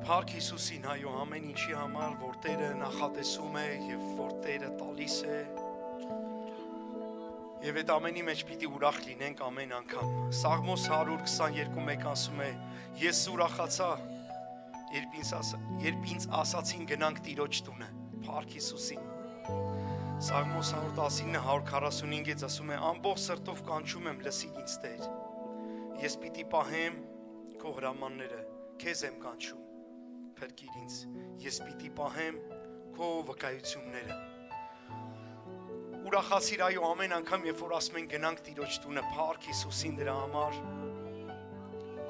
Փառք Հիսուսին, այո, ամեն ինչի համար, որ Տերը նախատեսում է եւ որ Տերը տալիս է։ Եվ այդ ամենի մեջ պիտի ուրախ լինենք ամեն անգամ։ Սաղմոս 122:1 ասում է. Ես ուրախացա, երբ ինձ ասացին գնանք Տիրոջ տունը։ Փառք Հիսուսին։ Սաղմոս 119:145 ասում է. ամբողջ սրտով կանչում եմ, լսիր ինձ Տեր։ Ես պիտի պահեմ քո հրամանները, քեզ եմ կանչում, փրկիր ինձ։ Ես պիտի պահեմ քո վկայությունները։ Ուրախացիր, այո, ամեն անգամ, երբ որ ասում են գնանք Տիրոջ տունը, փառք Հիսուսին դրա համար։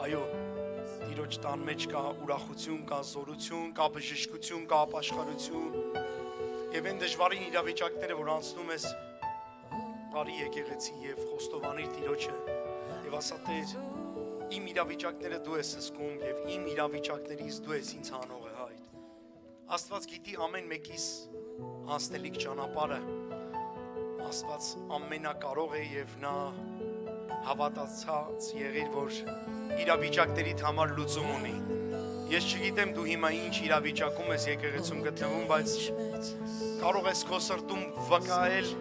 Այո, Տիրոջ տան մեջ կա ուրախություն, կա զորություն, կա բժշկություն, կա ապաշխարություն։ Եվ այն դժվարին իրավիճակները, որ անցնում ես, բարի եկեղեցի եւ խոստովանիր Տիրոջը եւ ասա Տեր, իմ իրավիճակները դու ես զսկում եւ իմ իրավիճակներից դու ես ինձ հանողը, Հայր։ Աստված գիտի ամեն մեկիս անցնելիք ճանապարհը։ Աստված ամենակարող է եւ նա հավատացած եղիր, որ իրավիճակներիդ համար լուծում ունի։ Ես չգիտեմ դու հիմա ինչ իրավիճակում ես եկեղեցում գտնվում, բայց կարող ես քո սրտում վկայել,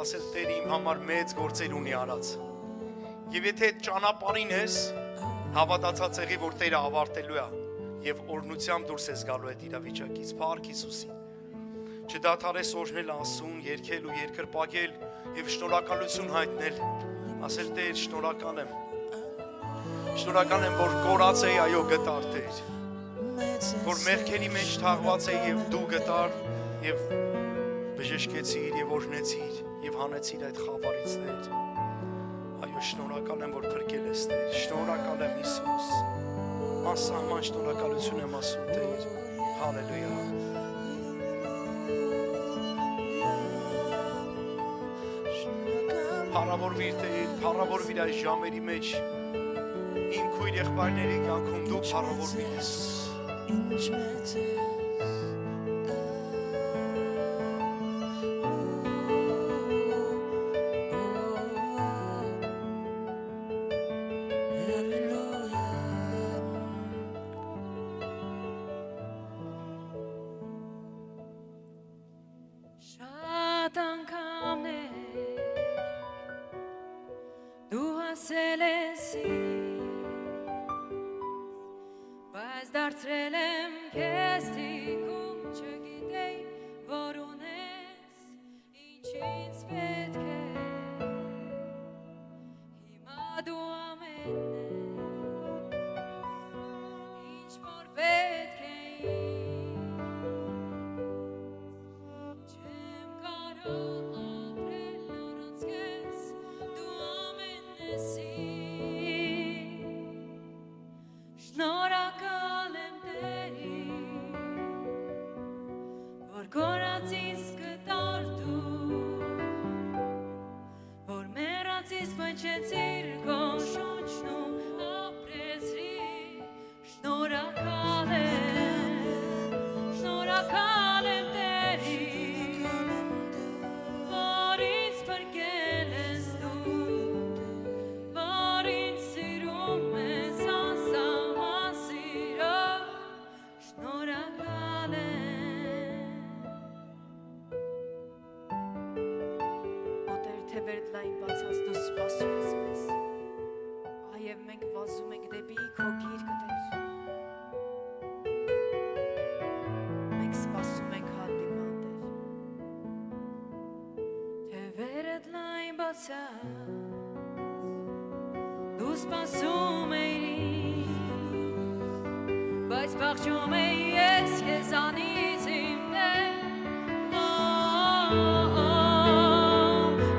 ասել Տեր իմ համար մեծ գործեր ունի արած։ Եվ եթե այդ ճանապարհին ես, հավատացած եղի, որ Տերը ավարտելու է եւ օրհնությամբ դուրս ես գալու այդ իրավիճակից։ Փառք Հիսուսին։ Չդադարես օրհնել Աստծուն, երգել ու երկրպագել եւ շնորհակալություն հայտնել։ Ասել Տեր, շնորհակալ եմ։ Շնորհակալ եմ, որ կորած էի, այո, գտար Տեր։ Որ մեղքերի մեջ թաղված էի եւ դու գտար եւ բժշկեցիր եւ օրհնեցիր եւ հանեցիր այդ խավարից Տեր։ Այո, շնորհակալ եմ, որ փրկել ես Տեր։ Շնորհակալ եմ Հիսուս։ Անսահման շնորհակալություն եմ ասում Տեր։ Հալելույա։ Փառավորվիր Տեր, փառավորվիր այս ժամերի մեջ։ Իմ քույր եղբայրների կյանքում դու փառավորվիր Հիսուս։ Ինչ մեծ է Դու սպասում էի, բայց փախչում էի ես քեզանից իմ Տեր,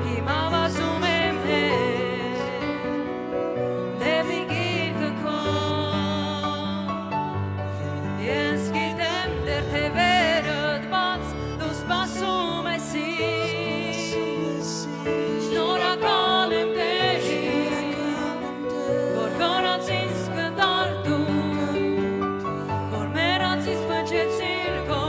հիմա վազում եմ դեպի գիրկը քո, ես գիտեմ դեռ թևերդ բաց, դու սպասում ես շնորհակալ եմ Տեր, որ կորած ինձ կդար դու, որ մեռած ինձ փչեցիր քո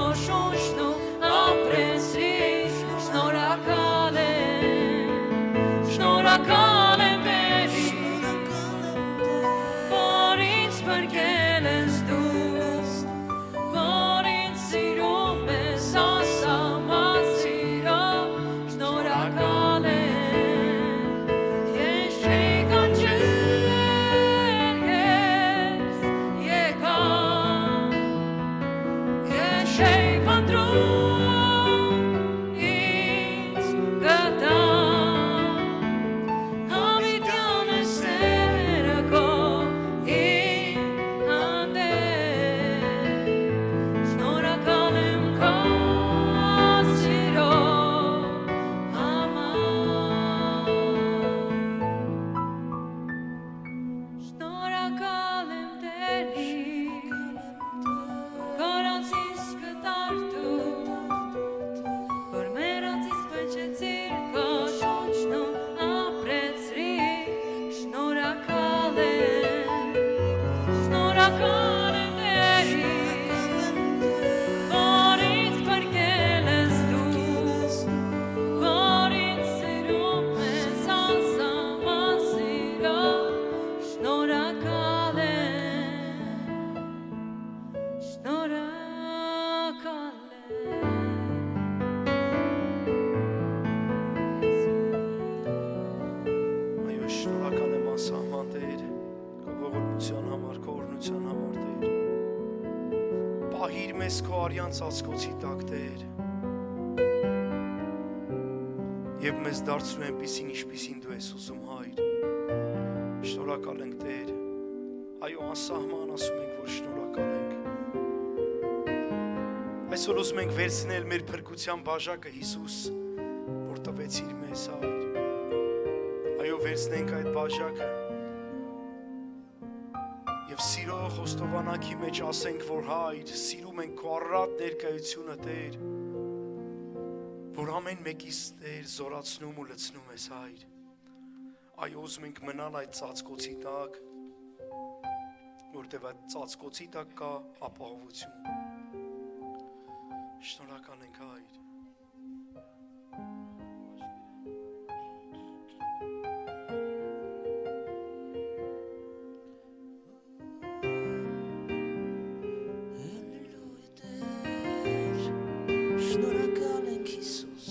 մեզ քո արյան ծածկոցի տակ Տեր եւ մեզ դարձնում այնպիսին ինչպիսին դու ես ուզում Հայր շնորհակալ ենք Տեր այո անսահման ասում ենք որ շնորհակալ ենք այսօր ուզում ենք վերցնել մեր փրկության բաժակը Հիսուս որ տվեցիր մեզ Հայր այո վերցնենք այդ բաժակը Եվ սիրո խոստովանակի մեջ ասենք, որ Հայր, սիրում ենք քո առատ ներկայությունը Տեր, որ ամեն մեկիս Տեր զորացնում ու լցնում ես Հայր։ Այո, ուզում ենք մնալ այդ ծածկոցի տակ, որտեղ այդ ծածկոցի տակ կա ապահովություն։ Շնորհակալ ենք Հայր։ Շնորհակալ ենք Հիսուս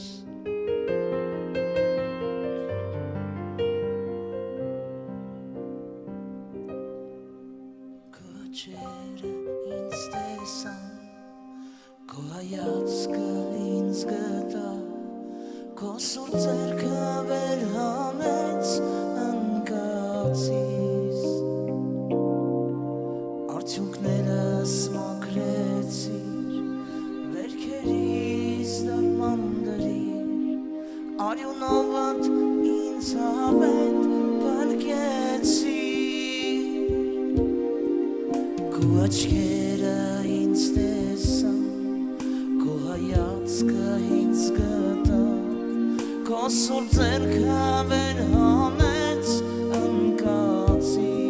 Քո ջերը ինձ տեսան Քո հայացքը ինձ գտա Քո սուրբ ձեռքը վեր հանեց ընկածիս Արդյունքներս մաքրեցիր Վերքերիս դարմանդրիր Արյունովատ ինձ հավետ պարկեցիր Քո աչքերը ինձ տեսան Քո հայացքը ինձ գտավ Քո սուրբ ձեռքը վեր հանեց ընկածիս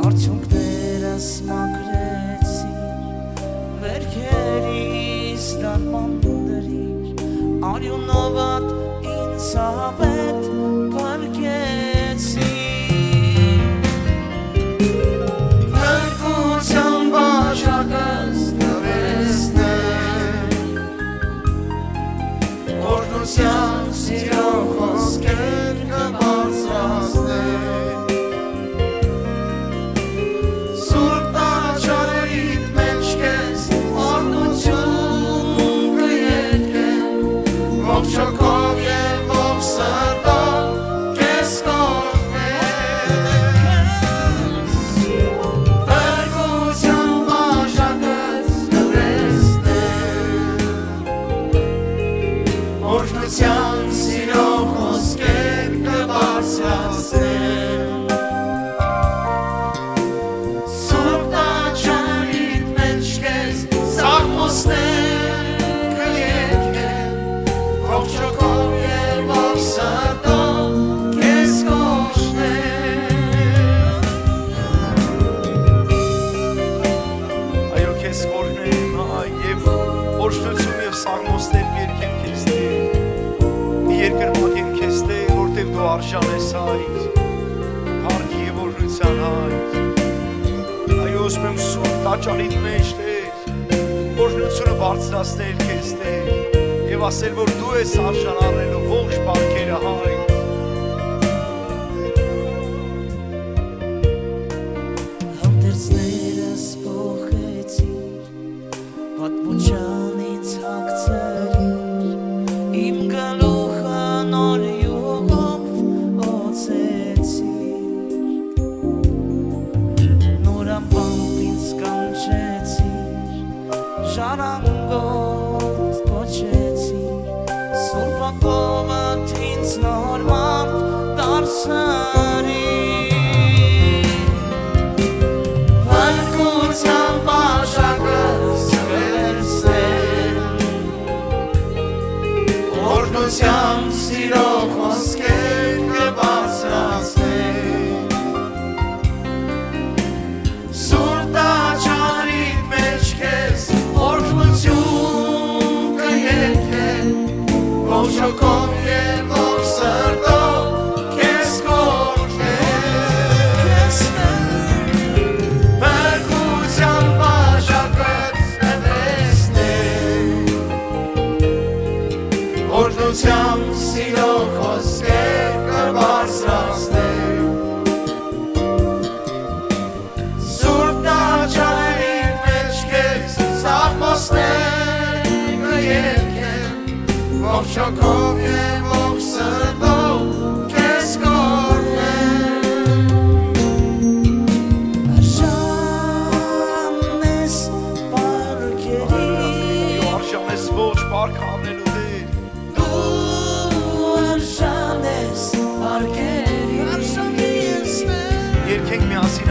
Արդյունքներս մաքրեցիր Վերքերիս դարմանդրիր Արյունովատ ինձ հավետ պարկեցիր Փրկության բաժակս տվեցներ Օրհնության սիրո խոսքեր կբարձրացներ Ողջակով և ող սրտով կեզ կողնես Փրկության բաժակս տվեցներ Օրհնության սիրո խոսքեր կբարձրացնեն Սուրբ տաճարիդ մեջ կեզ սաղմոսներ Ողջակով և ող սրտով կեզ կողնեմ Այո քեզ կորհնեմ և օրհնություն և սաղմոսներ կերքեմ քեզ Տեր Մի երկրպագեմ քեզ Տեր որտև դու արժան ես Հայր Փառքի և օրհնության Հայր Այո ուզում եմ սուրբ տաճարիդ մեջ Տեր օրհնությունը բարձրացնել քեզ Տեր Եվ ասել, որ դու ես արժան առնելու ողջ պարգերը Հայր Հանդերձներս փոխեցիր Պատմության ինձ հագցրիր Իմ գլուխը նոր յուղով օծեցիր Նոր ամպամբ ինձ կանչեցիր Ժառանգոտ կոչեցիր Սուրբ ակովդ ինձ նոր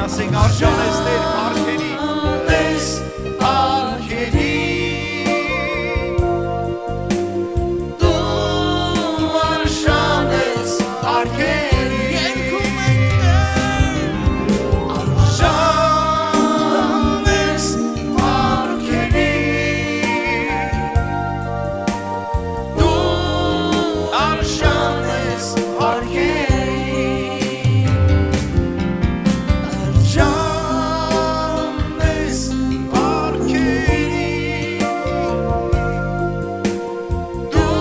ասենք արժան ես Տեր բարքերի Ես բարքերի Դու արժան ես բարքերի Երկում ենք Արժան ես բարքերի Դու արժան ես բարքերի Արժան ես բարքերի Դու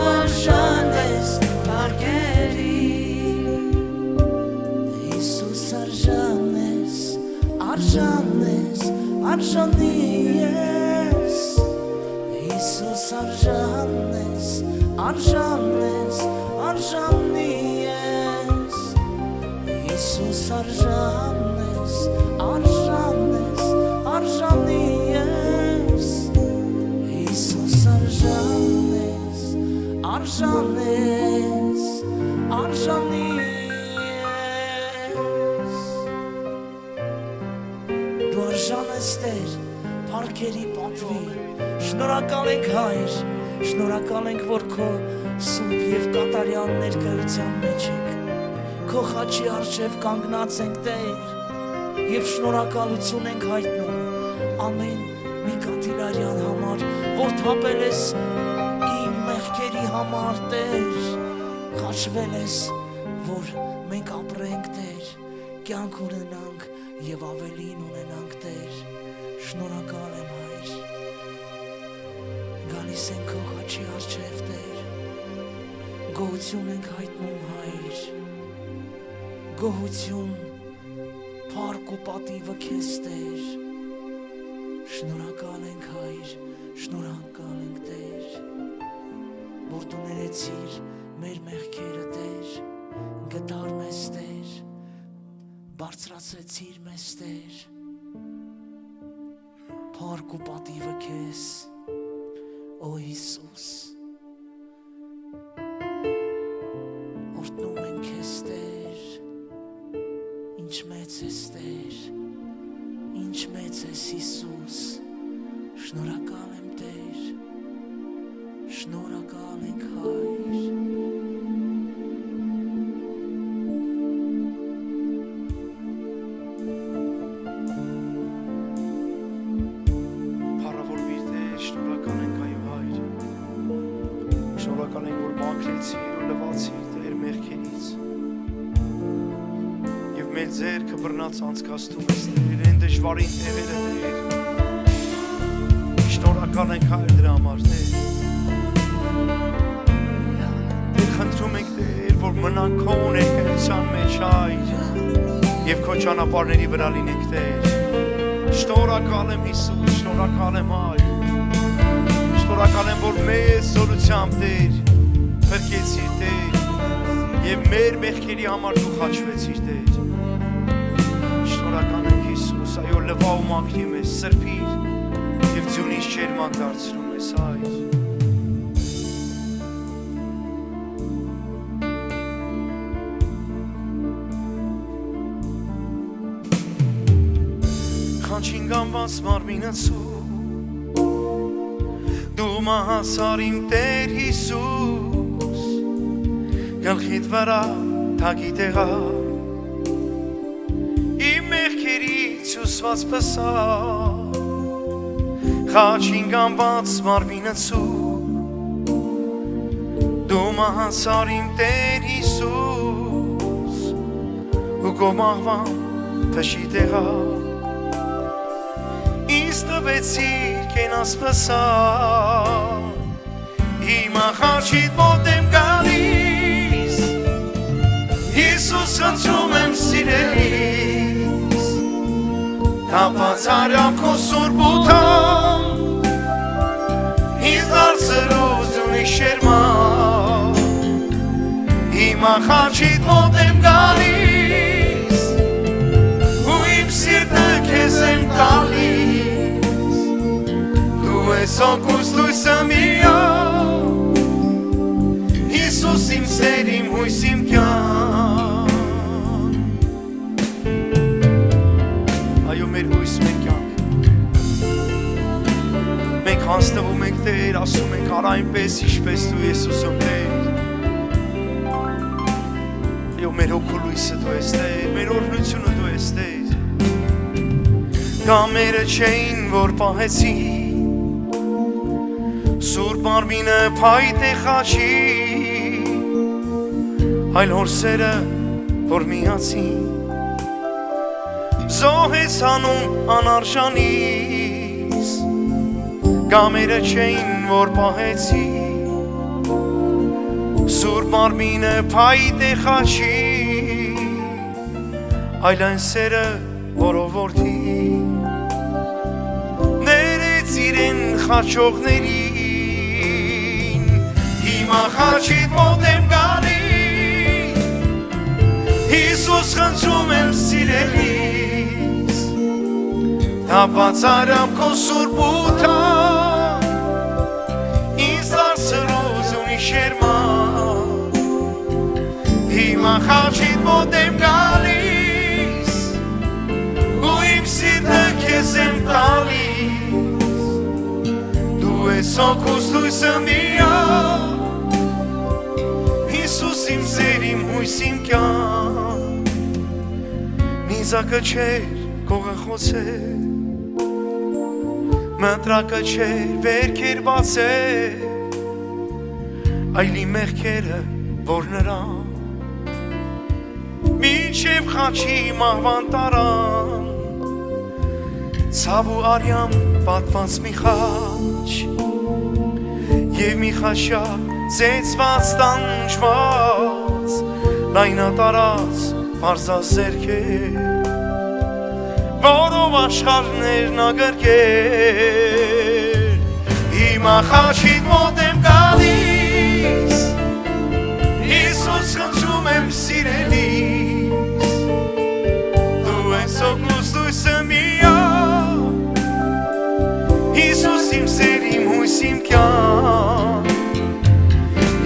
արժան ես բարգերի Հիսուս արժան ես, արժանի ես Հիսուս արժան ես, արժանի ես Հիսուս արժան ես, արժանի ես Հիսուս արժան ես, արժանի ես Դու արժան ես Տեր, փառքերի պատվի Շնորհակալ ենք Հայր, շնորհակալ ենք, որ քո սուրբ եւ կատարյալ ներկայության մեջ ենք Քո խաչի առջև կանգնած ենք Տեր Եվ շնորհակալություն ենք հայտնում ամեն մի կաթիլարյան համար, որ թափել ես իմ մեղքերի համար Տեր Խաչվել ես, որ մենք ապրենք Տեր, կյանք ունենանք եւ ավելին ունենանք Տեր Շնորհակալ եմ Հայր Գալիս ենք քո խաչի առջև Տեր Գոհություն ենք հայտնում Հայր Գոհություն Փառք ու պատիվը քեզ Տեր Շնորհակալ ենք Հայր Շնորհակալ ենք Տեր Որ դու ներեցիր մեր մեղքերը Տեր Գտար մեզ Տեր Բարձրացրեցիր մեզ Տեր Փառք ու պատիվը քեզ Օ Հիսուս Օրհնում ենք քեզ Տեր Ինչ մեծ ես Տեր Ինչ մեծ ես Հիսուս Շնորհակալ եմ Տեր Շնորհակալ ենք Հայր Փառավորվիր Տեր, շնորհակալ ենք այո Հայր Շնորհակալ ենք որ մաքրեցիր ու լվացիր Տեր մեղքերից Եվ մեր ձեռքը բռնած անցկացնում ես Տեր այն դժվարին տեղերը Տեր Շնորհակալ ենք Հայր դրա համար Տեր Տեր խնդրում ենք Տեր որ մնանք քո ներկայության մեջ Հայր Եվ քո ճանապարհների վրա լինենք Տեր Շնորհակալ եմ Հիսուս, շնորհակալ եմ Հայր Շնորհակալ եմ որ մեծ զորությամբ Տեր փրկեցիր Տեր Եվ մեր մեղքերի համար դու խաչվեցիր Տեր Շնորհակալ ենք Հիսուս, այո լվա ու մաքրի մեզ, սրբիր Եվ ձյունից ջերմակ դարձնում ես Հայր Քանչին գանված մարմինս ու Դու մահացար իմ Տեր Հիսուս Գլխիդ վրա թագի տեղա Իմ մեղքերից հյուսված պսա Քանչին գանված մարմինս ու Դու մահացար իմ Տեր Հիսուս Ու քո մահվան թշի տեղա Տվեցիր կենաս պսա Հիմա խաչիդ մոտ եմ գալիս Հիսուս խնդրում եմ սիրելիս Թափված արյամբ քո սուրբ ու թամ Ինձ դարձրուց ունի շերմա Հիմա խաչիդ մոտ եմ գալիս Ու իմ սիրտը քեզ եմ տալիս Սոկուս դույսը միակ Հիսուս իմ սեր, իմ հույս, իմ կյանք այնպես ինչպես դու ես ուզում Տեր Այո մեր հոգուլույսը դու ես Տեր մեր օրհնությունը դու ես Տեր Գամերը չէին որ պահեցի Սուրբ արմինը փայտ է խաչի Այլ հորսերը որ միացին Զոհեց հանուն անարժանիս Գամերը չէին որ պահեցի Սուրբ արմինը փայտ է խաչի Այլ այն սերը որով որդի Ներեց իրեն խաչողներին Հիմա խաչիդ մոտ եմ գալի Հիսուս խնդրում եմ սիրելիս Թափված արամ քո սուրբ ուտան Ինձ դարձրուց ունի շերմա Հիմա խաչիդ մոտ եմ գալիս Ու իմ սիրտը քեզ եմ տալիս Դու ես հոգուս լույսը միակ Հիսուս իմ սեր, իմ հույս, իմ կյանք Նիզակը չէր, կողը խոսեր Մտրակը չէր, վերքեր բացեր Այլ իմ մեղքերը, որ նրան Մինչև խաչի մահվան տարան Ցավ ու արյամ պատված մի խաչ Եվ մի խաշակ ծեծված տանջված Լայնատարած պարզազերքեր Որով աշխարհներն ագրկեր Հիմա խաչիդ մոտ եմ գալիս Հիսուս խնդրում եմ սիրելիս Դու ես օգնուս լույսը միակ Հիսուս իմ սեր, իմ հույս, իմ կյանք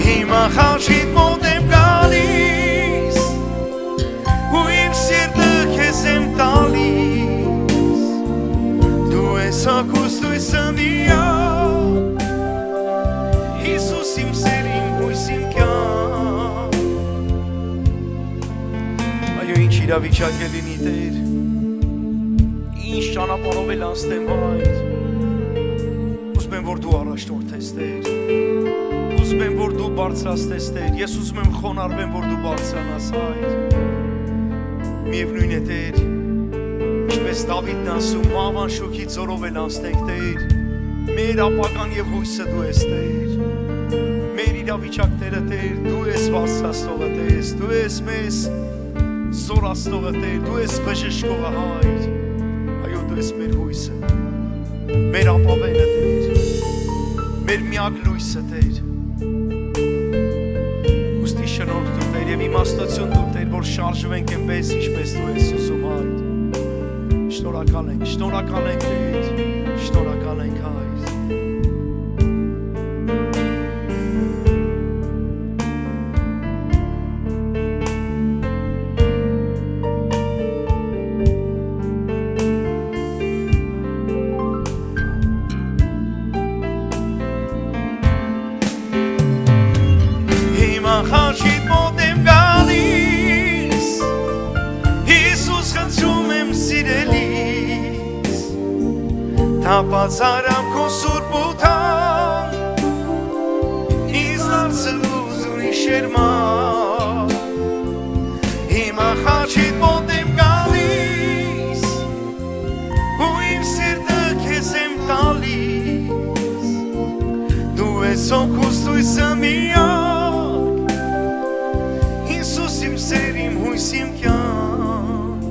Հիմա խաչիդ մոտ եմ գալիս Ու իմ սիրտը քեզ եմ տալիս Դու ես հոգուս լույսը միակ Հիսուս իմ սեր, իմ հույս, իմ կյանք Այո ինչ իրավիճակ է լինի Տեր Ինչ ճանապարհով էլ անցնեմ Հայր Ուզում եմ որ դու առաջնորդես Տեր Ուզում եմ որ դու բարձրացնես Տեր Ես ուզում եմ խոնարհվեմ որ դու բարձրանաս Հայր Միևնույն է Տեր Ինչպես Դավիթն ասում Մահվան շուքի ձորով էլ անցնենք Տեր Մեր ապագան եւ հույսը դու ես Տեր Մեր իրավիճակները Տեր դու ես բարձրացնողը Տեր Դու ես մեզ զորացնողը Տեր Դու ես բժշկողը Հայր Այո դու ես մեր հույսը Մեր ապավենը Տեր Մեր միակ լույսը Տեր Ուստի շնորհք դու Տեր եւ իմաստություն դու Տեր որ շարժվենք այնպես ինչպես դու ես ուզում Հայր Շնորհակալ ենք Տեր Շնորհակալ ենք Հայր Խաչիդ մոտ եմ գալիս Հիսուս խնդրում եմ սիրելիս Թափված արամ քո սուրբ ուտան Ինձ դարձրուց ունի շերմա Հիմա խաչիդ մոտ եմ գալիս Ու իմ սիրտը քեզ եմ տալիս Դու ես հոգուս լույսը միակ Իմ սեր, իմ հույս, իմ կյանք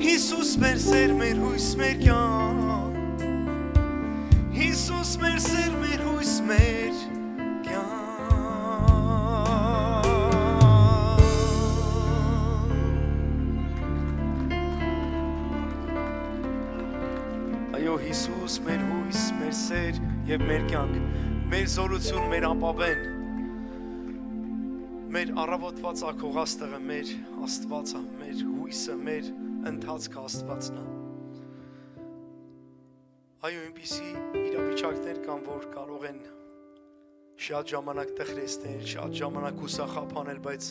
Հիսուս մեր սեր, մեր հույս, մեր կյանք Հիսուս մեր սեր, մեր հույս, մեր կյանք Այո Հիսուս մեր հույս, մեր սեր և մեր կյանք Մեր զորություն, մեր ապավեն Մեր առավոտված ակողաստեղը, մեր Աստվածը, մեր հույսը, մեր ընթացքը Աստվածն է։ Այո, այնպիսի իրավիճակներ կան, որ կարող են Շատ ժամանակ տխրեցնել, շատ ժամանակ ուսախապանել, բայց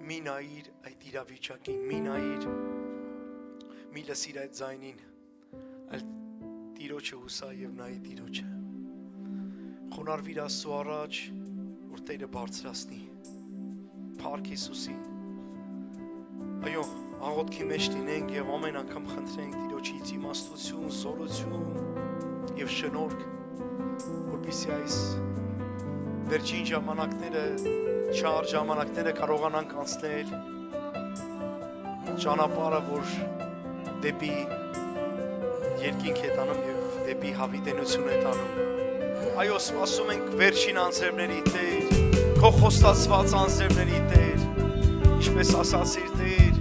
մի նայիր այդ իրավիճակին, մի նայիր, մի լսիր այդ ձայնին, այլ Տիրոջը հուսա եւ նայի Տիրոջը։ Խոնարհվիր Աստծո առաջ, որ Տերը բարձրացնի։ Փառք Հիսուսին։ Այո, աղոթքի մեջ լինենք եւ ամեն անգամ խնդրենք Տիրոջից իմաստություն, զորություն եւ շնորհք, որպեսզի այս վերջին ժամանակները, չար ժամանակները կարողանանք անցնել ճանապարհը, որ դեպի երկինք է տանում եւ դեպի հավիտենություն է տանում։ Այո, սպասում ենք վերջին անձրևների Տեր, քո խոստացված անձրևների Տեր, ինչպես ասացիր Տեր,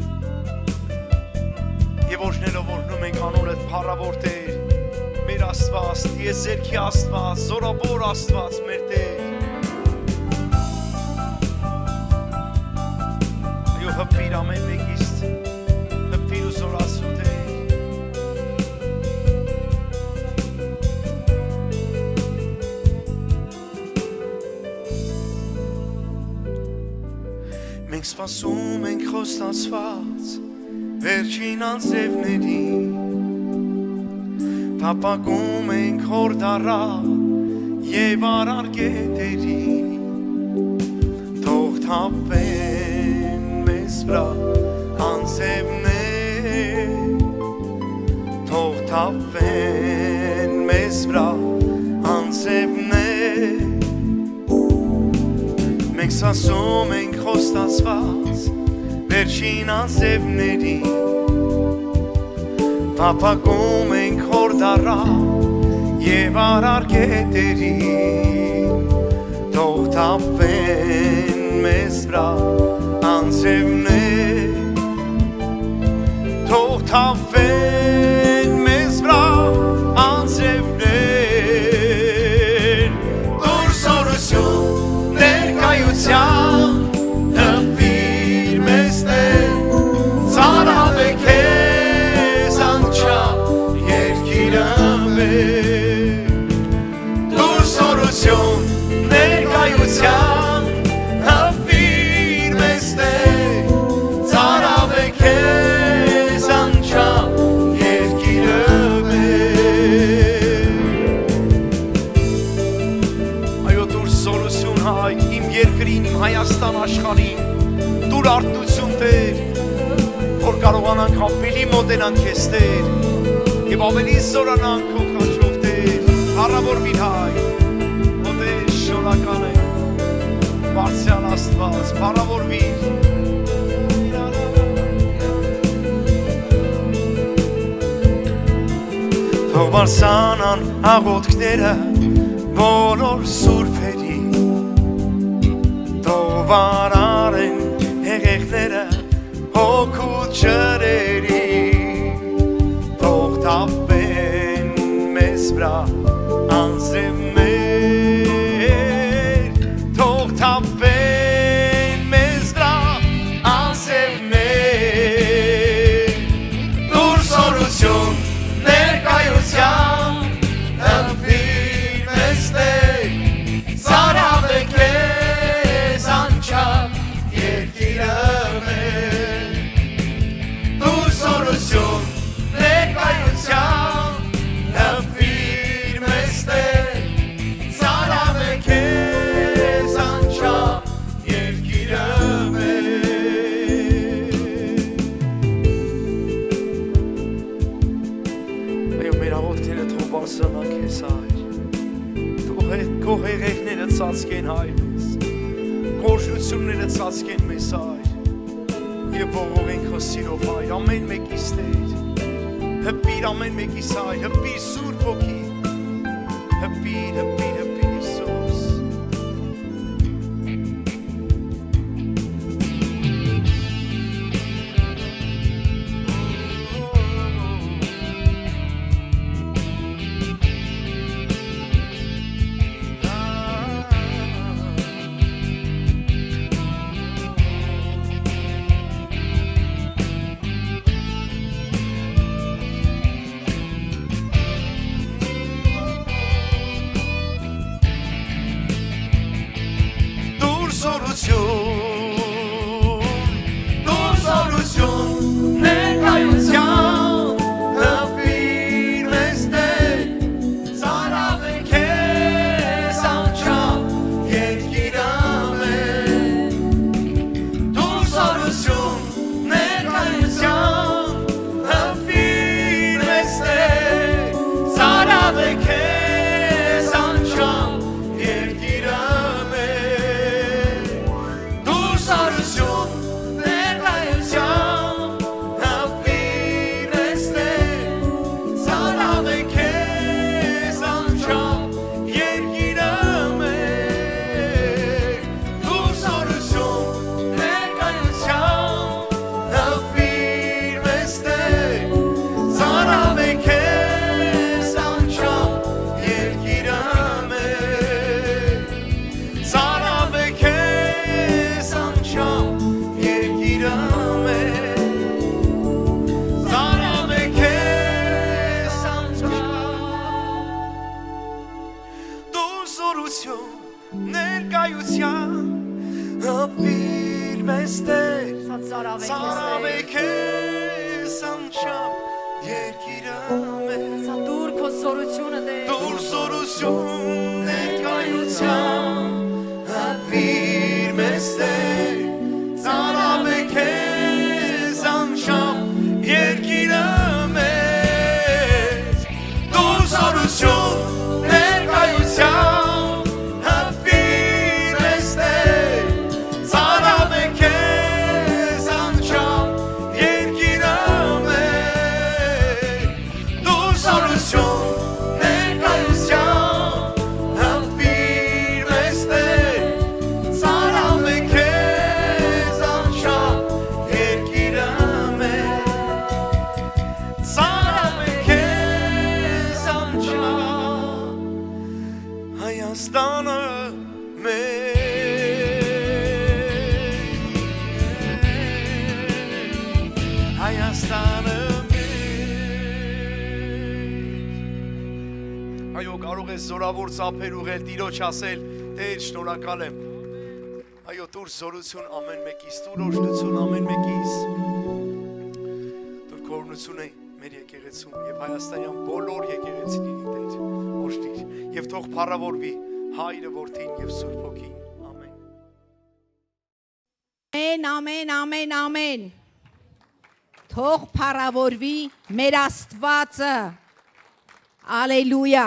եւ օրհնելով օրհնում ենք անունդ փառավոր Տեր, մեր Աստված, դիեզերքի Աստված, զորավոր Աստված մեր Տեր։ Այո, հպիր ամեն մեկից, հպիր ու զորացու Տեր։ Մենք սպասում ենք խոստացված վերջին անձրևներին, տապակում ենք հորդառա եւ արար գետերի, թող թափվեն մեզ վրա անձրևներ, թող թափվեն մեզ վրա անձրևներ, մենք սպասում ենք խոստացված վերջին անձրևներին, տապակում ենք հորդառա եւ արար գետերի, թող թափվեն մեզ վրա անձրևներ, թող թափվեն մեզ վրա անձրևներ, դուր սորություն ներկայության հպիր մեզ Տեր, ծարավ է քեզ անչափ երկիրը մեր, դուր սորություն ներկայության հպիր մեզ Տեր, ծարավ է քեզ անչափ երկիրը մեր։ Այո, դուր սորություն հայ իմ երկրին, իմ Հայաստան աշխարհին, դուր արթնություն Տեր, որ կարողանանք ավելի մոտենանք քեզ Տեր եւ ավելի զորանանք քո խաչով Տեր, փառավորվիր հայ, ո Տեր շնորհակալ եմ, բարձրան Աստված, փառավորվիր։ Թող բարձրանան աղոթքները բոլոր սուրբերի, թող վարարեն հեղեղները հոգու ջրերի, թող թափվեն մեզ վրա անձրևներ, թող թափվեն մեզ վրա անձրևներ, դուր սորություն ներկայության հպիր մեզ Տեր, ծարավ է քեզ անչափ երկիրը մեր, դուր սորություն ներկայության հպիր մեզ Տեր, ծարավ է քեզ անչափ երկիրը մեր։ Այո, մեր աղոթքները թող բարձրանան քեզ Հայր, քո հեղեղները ծածկեն Հայր մեզ, գորժությունները ծածկեն մեզ Հայր եւ ողողենք քո սիրով Հայր, ամեն մեկիս Տեր, հպիր ամեն մեկիս Հայր, հպիր Սուրբ Հոգի, հպիր Հիսուս։ երկիրը Զարավ է քեզ անջան Դու զորություն ներկայության Հպվիր մեզ Տեր Զարավ է քեզ անջան երկիրը Դուր քո զորությունը Տեր Դուր զորություն ներկայության Հպվիր մեզ Տեր Զարավ է քեզ անջան երկիրը մեզ Դուր զորություն ներկայության Հպվիր մեզ Տեր Զարավ է քեզ անջան երկիրը մեզ Դուր զորություն ներկայության Հպվիր մեզ Տեր Զարավ է քեզ անջան երկիրը մեզ Զարավ է քեզ անջան Հայաստանը Հայաստանը Այո, կարող ես զորավոր ծափեր ուղել, Տիրոջ ասել, Տեր, շնորհակալ եմ։ Այո, դուր զորություն ամեն մեկիս, դուր օրհնություն ամեն մեկիս։ Դուր կորունություն է մեր եկեղեցում եւ Հայաստանյան բոլոր եկեղեցիների Տեր, օրհնիր եւ թող փառավորվի Հայրը, Որդին եւ Սուրբ Հոգին։ Ամեն։ Ամեն, ամեն, ամեն Թող փառավորվի մեր Աստվածը Ալելույա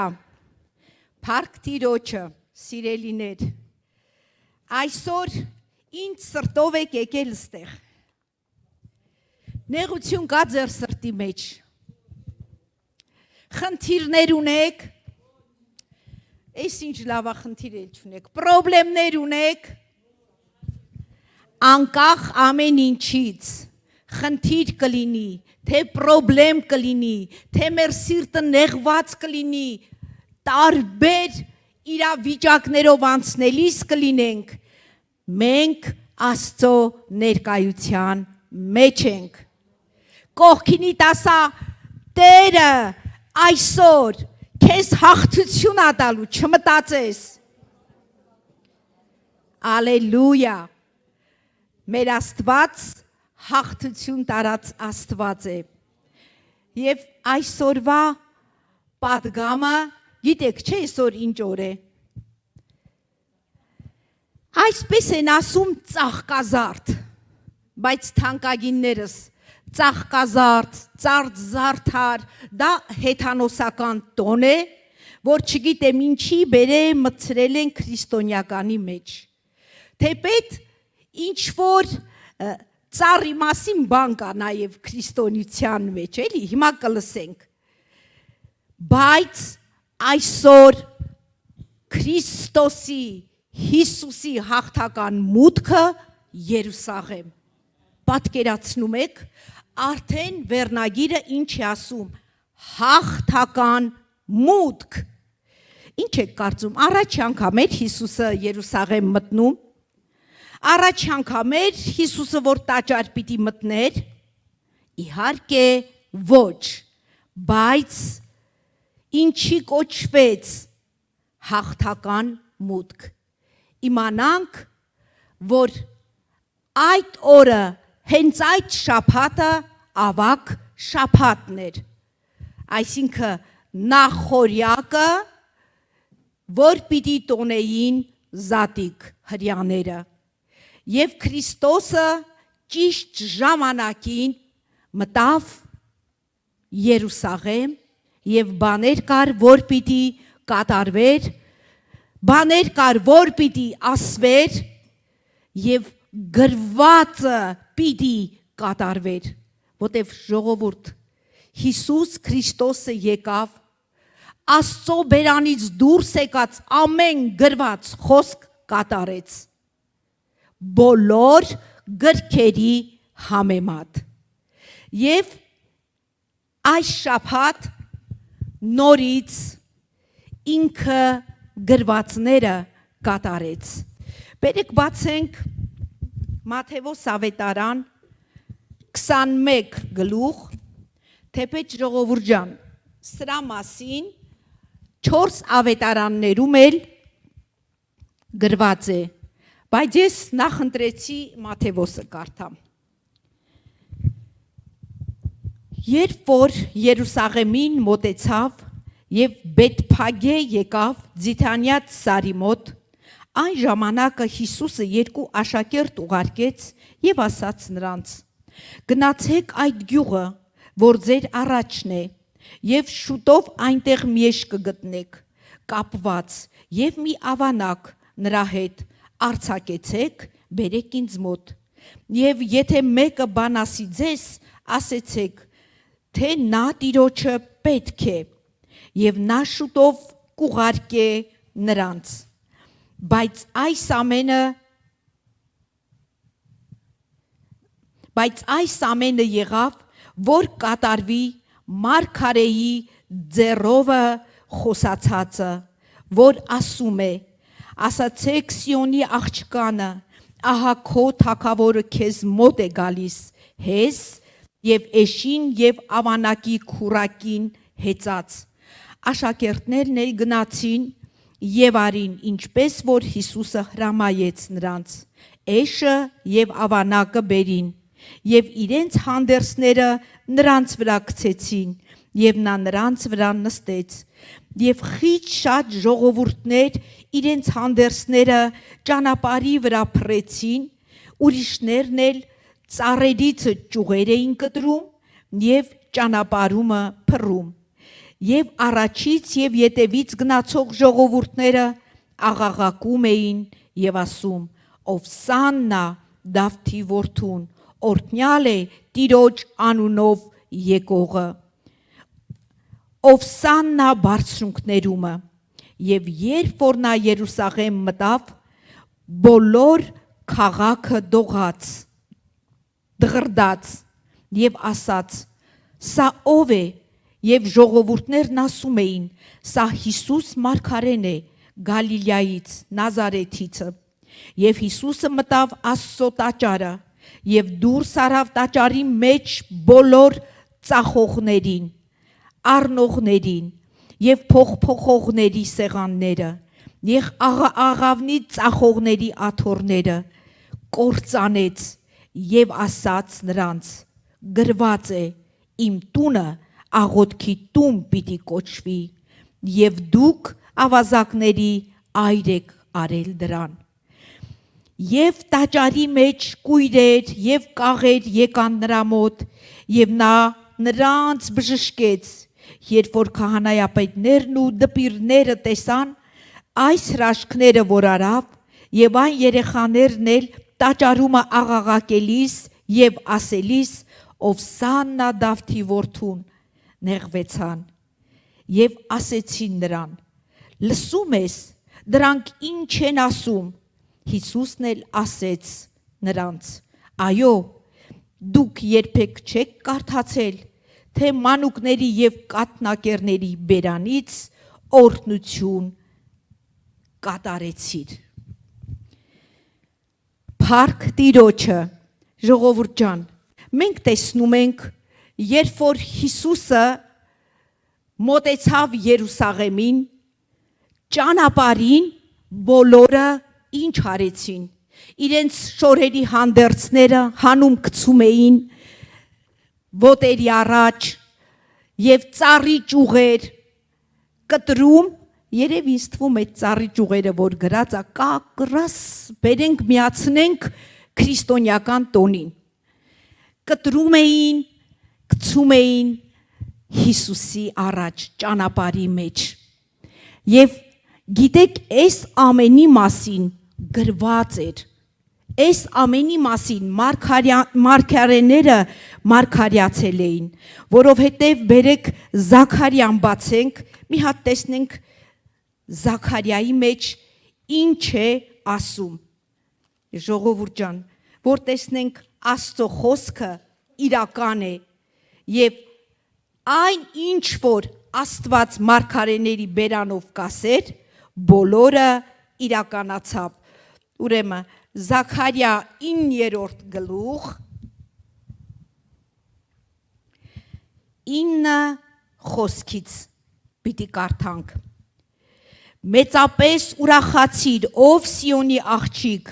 Փառք Տիրոջը սիրելիներ Այսօր ինձ սրտով եք եկել ստեղ Նեղություն կա ձեր սրտի մեջ Խնդիրներ ունեք Էս ինչ լավա խնդիր էլ չունեք Պրոբլեմներ ունեք Անկախ ամեն ինչից Խնդիր կլինի Թե պրոբլեմ կլինի Թե մեր սիրտը նեղված կլինի Տարբեր իրավիճակներով անցնելիս կլինենք Մենք Աստծո ներկայության մեջ ենք Կողքինիդ ասա Տերը այսօր Քեզ հաղթություն ա տալու չմտածես Ալելույա Մեր Աստված հաղթություն տարած Աստված է Եվ այսօրվա պատգամը գիտեք չէ այսօր ինչ օր է Այսպես են ասում ծաղկազարդ բայց թանկագիններս ծաղկազարդ, ծարդ զարդար դա հեթանոսական տոն է որ չգիտեմ ինչի բերե մտցրել են քրիստոնյականի մեջ Թեպետ ինչ որ Ծառի մասին բան կա նաև քրիստոնեության մեջ, էլի, հիմա կլսենք։ Բայց այսօր Քրիստոսի, Հիսուսի հաղթական մուտքը Երուսաղեմ։ Պատկերացնում եք, արդեն վերնագիրը ինչ է ասում, հաղթական մուտք։ Ինչ եք կարծում, առաջ անգամ էր Հիսուսը Երուսաղեմ մտնում, Առաջ անգամ էր Հիսուսը որ տաճար պիտի մտներ, իհարկե ոչ, բայց ինչի կոչվեց հաղթական մուտք։ Իմանանք, որ այդ օրը հենց այդ շաբաթը ավակ շաբաթն էր։ Այսինքն նախորյակը, որ պիտի տոնեին զատիկ հրյաները։ Եվ Քրիստոսը ճիշտ ժամանակին մտավ Երուսաղեմ եւ բաներ կար, որ պիտի կատարվեր, բաներ կար, որ պիտի ասվեր եւ գրվածը պիտի կատարվեր, որտեվ ժողովուրդ Հիսուս Քրիստոսը եկավ, Աստծո բերանից դուրս եկած ամեն գրված խոսք կատարեց։ Բոլոր գրքերի համեմատ։ Եվ այս շաբաթ նորից ինքը գրվածները կատարեց։ Բերեք բացենք Մատթեոս ավետարան 21 գլուխ, թեպետ ժողովուրդ ջան, սրա մասին 4 ավետարաններում էլ գրված է, բայց ես նախընտրեցի Մատթեոսը կարդամ։ Երբ որ Երուսաղեմին մոտեցավ եւ Բեթփագե եկավ Ձիթանյաց սարի մոտ, այն ժամանակը Հիսուսը երկու աշակերտ ուղարկեց եւ ասաց նրանց. Գնացեք այդ գյուղը, որ ձեր առաջն է, եւ շուտով այնտեղ միեշ կգտնեք, կապված, եւ մի ավանակ նրա հետ արձակեցեք, բերեք ինձ մոտ։ Եվ եթե մեկը բան ասի ձեզ, ասեցեք, թե նա Տիրոջը պետք է, եւ նա շուտով կուղարկե նրանց։ Բայց այս ամենը եղավ, որ կատարվի Մարգարեի ձեռովը խոսացածը, որ ասում է. ասացեք Սիոնի աղջկանը, ահա քո թագավորը քեզ մոտ է գալիս, հես եւ էշին եւ ավանակի քուրակին հեծած։ Աշակերտներն էլ գնացին եւ արին, ինչպես որ Հիսուսը հրամայեց նրանց, էշը եւ ավանակը բերին, եւ իրենց հանդերձները նրանց վրա գցեցին, եւ նա նրանց վրա նստեց, եւ խիտ շատ ժողովուրդներ իրենց հանդերձները ճանապարհի վրա փռեցին, ուրիշներն էլ ծառերից ճյուղեր էին կտրում եւ ճանապարհումը փռում, եւ առաջից եւ ետևից գնացող ժողովուրդները աղաղակում էին եւ ասում. Ովսաննա Դավթի որդուն, օրհնյալ է Տիրոջ անունով եկողը, Ովսաննա բարձրունքներումը։ Եվ երբ որ նա Երուսաղեմ մտավ, բոլոր քաղաքը դղրդաց եւ ասաց. Սա ով է? Եվ ժողովուրդներն ասում էին. Սա Հիսուս Մարգարեն է, Գալիլեայից, Նազարեթիցը։ Եվ Հիսուսը մտավ Աստծո տաճարը եւ դուրս արավ տաճարի մեջ բոլոր ծախողներին, առնողներին եւ փողփոխողների սեղանները, եւ աղավնի ծախողների աթոռները, կործանեց եւ ասաց նրանց. գրված է, իմ տունը աղոթքի տուն պիտի կոչվի, եւ դուք ավազակների այր եք արել դրան։ Եվ տաճարի մեջ կույրեր եւ կաղեր եկան նրա մոտ, եւ նա նրանց բժշկեց, երբ որ քահանայապետներն ու դպիրները տեսան այս հրաշքները, որ արավ, եւ այն երեխաներն էլ տաճարումը աղաղակելիս եւ ասելիս. Ովսաննա Դավթի որդուն, նեղվեցան եւ ասեցին նրան. լսում ես, դրանք ինչ են ասում։ Հիսուսն էլ ասեց նրանց. այո, դուք երբեք չեք կարդացել, թե մանուկների եւ կաթնակերների բերանից օրհնություն կատարեցիր։ Փառք Տիրոջը, ժողովուրդ ջան, մենք տեսնում ենք, երբ որ Հիսուսը մոտեցավ Երուսաղեմին, ճանապարհին բոլորը ինչ արեցին։ Իրենց շորերի հանդերձները հանում գցում էին ոտերի առաջ եւ ծառի ճյուղեր կտրում, երևի ինձ թվում է ծառի ճյուղերը, որ գրած է, կակրաս բերենք միացնենք քրիստոնեական տոնին։ Կտրում էին, գցում էին Հիսուսի առաջ ճանապարհի մեջ։ Եվ գիտեք, այս ամենի մասին գրված էր, այս ամենի մասին մարգարեները մարգարյացել էին, որովհետև բերեք Զաքարիան բացենք, մի հատ տեսնենք Զաքարիայի մեջ ինչ է ասում։ Ժողովուրդ ջան, որ տեսնենք Աստծո խոսքը իրական է եւ այն ինչ որ Աստված մարգարեների բերանով կասեր, բոլորը իրականացավ։ Ուրեմն Զաքարիա 9-րդ գլուխ 9 խոսքից պիտի կարդանք։ Մեծապես ուրախացիր, ով Սիոնի աղջիկ,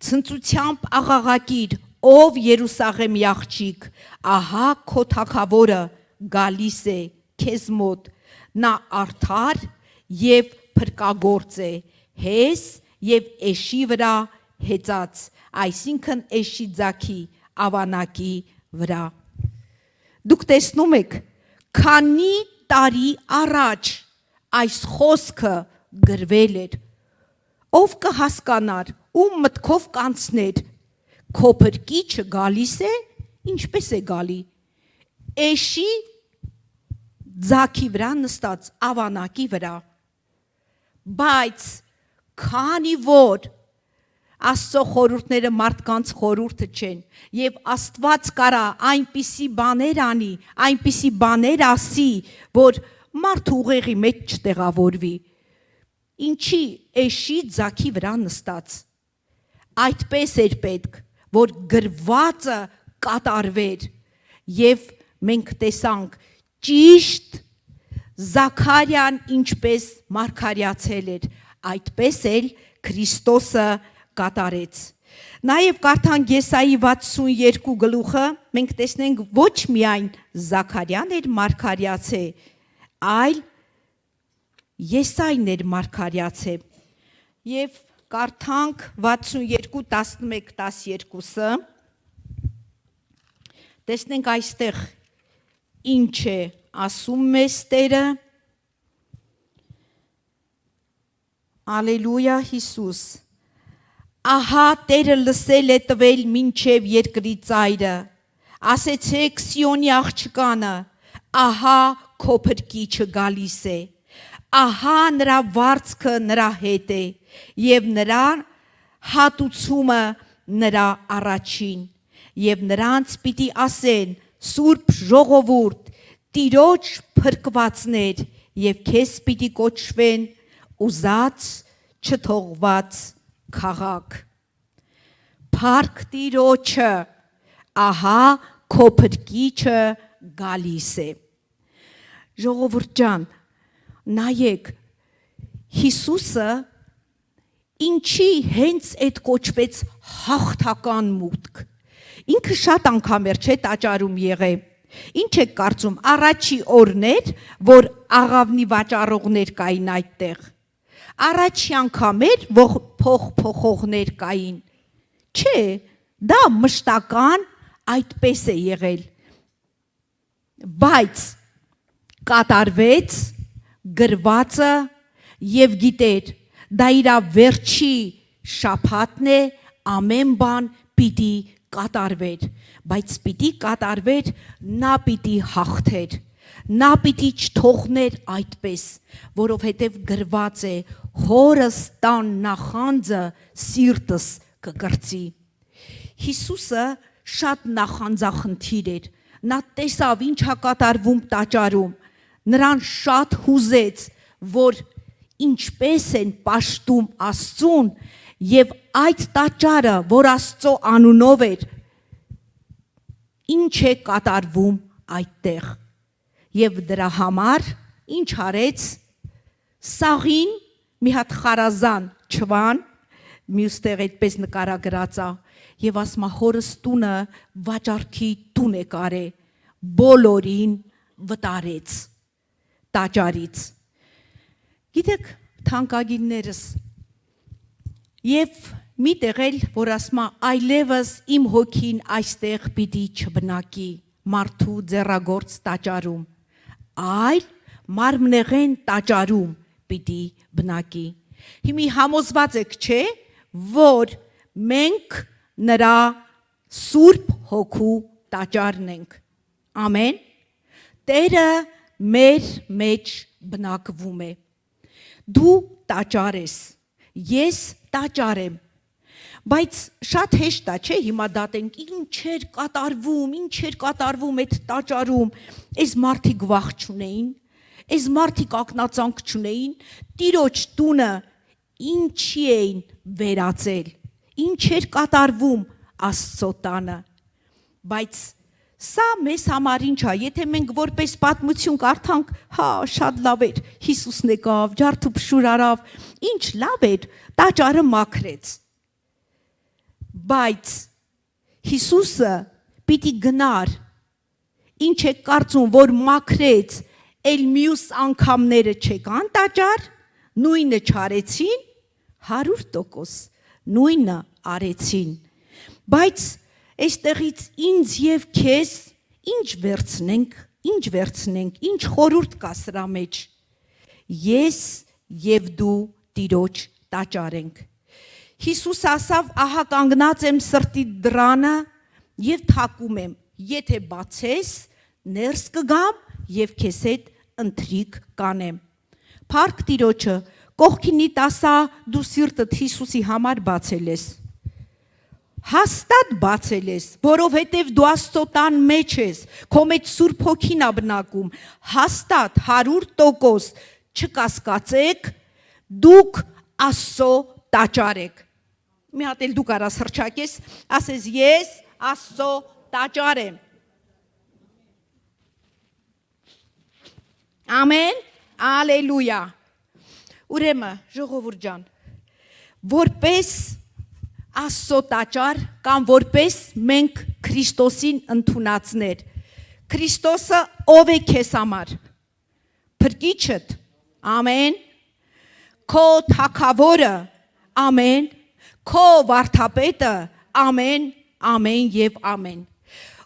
ցնծությամբ աղաղակիր, ով Երուսաղեմի աղջիկ, ահա քո թագավորը գալիս է քեզ մոտ, նա արդար եւ փրկագործ է, հես եւ էշի վրա հեծած, այսինքն էշի ձաքի ավանակի վրա։ Դուք տեսնում եք, քանի տարի առաջ այս խոսքը գրվել էր, ով կհասկանար, ում մտքով կանցներ, քո փրկիչը գալիս է, ինչպես է գալի, էշի ձաքի վրա նստած, ավանակի վրա, բայց քանի որ Աստծո խորհուրդները մարդկանց խորհուրդը չեն, եւ Աստված կարա այնպիսի բաներ անի, այնպիսի բաներ ասի, որ մարդը ուղեղի մեջ չտեղավորվի, ինչի էշի ձաքի վրա նստած, այդպես էր պետք, որ գրվածը կատարվեր, եւ մենք տեսանք ճիշտ Զաքարյան ինչպես մարգարյացել էր, այդպես էլ Քրիստոսը կատարեց։ Նաև կարդանք Եսայի 62 գլուխը, մենք տեսնենք ոչ միայն Զաքարյան էր մարգարյացե, այլ Եսային էր մարգարյացե։ Եվ կարդանք 62:11-12-ը, տեսնենք այստեղ ինչ է ասում մեզ Տերը։ Ալելույա Հիսուս։ Ահա Տերը լսել է տվել մինչև երկրի ծայրը, ասեցեք Սիոնի աղջկանը, ահա քո փրկիչը գալիս է, ահա նրա վարձքը նրա հետ է, եւ նրա հատուցումը նրա առաջին, եւ նրանց պիտի ասեն Սուրբ ժողովուրդ, Տիրոջ փրկվածներ, եւ քեզ պիտի կոչվեն ուզած չթողված քաղաք։ Փառք Տիրոջը, ահա քո փրկիչը գալիս է։ Ժողովուրդ ջան, նայեք, Հիսուսը ինչի հենց այդ կոչվեց հաղթական մուտք։ Ինքը շատ անգամ էր չէ տաճարում եղել։ Ինչ եք կարծում, առաջի օրն էր, որ աղավնի վաճառողներ կային այդտեղ։ Առաջի անգամ էր, որ փոխողներ կային։ Չէ, դա մշտական այդպես է եղել։ Բայց կատարվեց գրվածը եւ գիտեր, դա իր վերջի շաբաթն է, ամեն բան պիտի կատարվեր, բայց պիտի կատարվեր, նա պիտի հաղթեր, նա պիտի չթողներ այդպես, որովհետև գրված է, հորս տան նախանձը սիրտս կկրծի։ Հիսուսը շատ նախանձախնդիր էր, նա տեսավ ինչա կատարվում տաճարում, նրան շատ հուզեց, որ ինչպես են պաշտում Աստծուն եւ այդ տաճարը, որ Աստծո անունով էր, ինչ է կատարվում այդտեղ։ Եվ դրա համար ինչ արեց, սաղին մի հատ խարազան չվան, մյուստեղ այդպես նկարագրած է, եւ ասма հորս տունը վաճառքի տուն է կարե, բոլորին վտարեց տաճարից։ Գիտեք, թանկագիններս, եւ մի տեղ էլ, որ ասма այլևս իմ հոգին այստեղ պիտի չբնակի մարդու ձեռագործ տաճարում, այլ մարմնեղեն տաճարում պիտի բնակի։ Հիմի համոզված եք, չէ, որ մենք նրա Սուրբ Հոգու տաճարն ենք։ Ամեն։ Տերը մեր մեջ բնակվում է։ Դու տաճար ես, ես տաճար եմ, բայց շատ հեշտ է, չէ, հիմա դատենք, ինչ էր կատարվում այդ տաճարում, այս մարդիկ վախ չունեին, այս մարդիկ ակնածանք չունեին, Տիրոջ տունը ինչի էին վերածել, ինչ էր կատարվում Աստծո տանը, բայց Սա մեզ համար ինչ է, եթե մենք որպես պատմություն կարդանք, հա, շատ լավ էր, Հիսուսն եկավ, ջարդու փշուր արավ, ինչ լավ էր, տաճարը մաքրեց։ Բայց Հիսուսը պիտի գնար, ինչ է կարծում, որ մաքրեց, էլ մյուս անգամները չեկան տաճար, նույնը չարեցին, 100% նույնը արեցին։ Բայց այստեղից ինձ եւ քեզ ինչ վերցնենք, ինչ խորհուրդ կա սրա մեջ։ Ես եւ դու Տիրոջ տաճար ենք։ Հիսուս ասավ, ահա կանգնած եմ սրտի դռանը եւ թակում եմ, եթե բացես, ներս կգամ եւ քեզ հետ ընթրիք կանեմ։ Փառք Տիրոջը, կողքինիդ ասա, դու սիրտդ Հիսուսի համար բացել ես։ Հաստատ բացել ես, որովհետև դու Աստծո տան մեջ ես, քո մեջ Սուրբ Հոգին է բնակում, հաստատ 100% չկասկածեք, դուք Աստծո տաճար եք։ Մի հատ էլ դու կարաս հռչակես, ասես ես Աստծո տաճար եմ։ Ամեն, ալելույա։ Ուրեմն, ժողովուրդ ջան, որպես Աստծո տաճար կամ որպես մենք Քրիստոսին ընդունածներ։ Քրիստոսը ով է քեզ համար։ Փրկիչդ, ամեն, քո թագավորը, ամեն, քո վարդապետը, ամեն, ամեն եւ ամեն։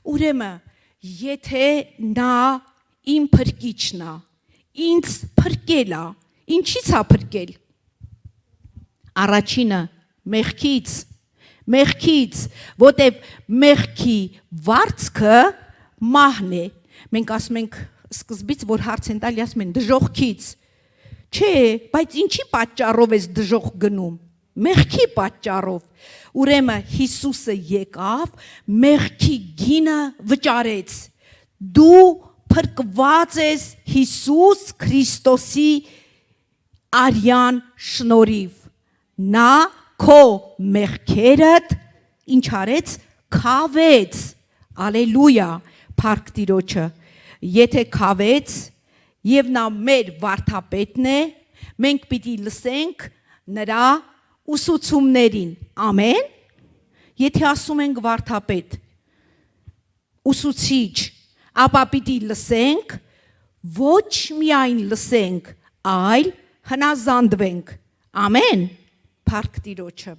Ուրեմն, եթե նա իմ փրկիչն է, ինձ փրկել է, ինչի՞ց է փրկել։ Առաջինը մեղքից, որտեվ մեղքի վարձքը մահն է։ Մենք ասում ենք սկզբից, որ հարց են տալի, ասում են դժոխքից։ Չէ, բայց ինչի պատճառով ես դժոխք գնում։ Մեղքի պատճառով։ Ուրեմն Հիսուսը եկավ, մեղքի գինը վճարեց։ Դու փրկված ես Հիսուս Քրիստոսի արյան շնորհիվ։ Նա քո մեղքերդ ինչ արեց, քավեց, ալելույա, փառք Տիրոջը, եթե քավեց եւ նա մեր վարդապետն է, մենք պիտի լսենք նրա ուսուցումներին, ամեն, եթե ասում ենք վարդապետ, ուսուցիչ, ապա պիտի լսենք, ոչ միայն լսենք, այլ հնազանդվենք, ամեն, Փառք Տիրոջը։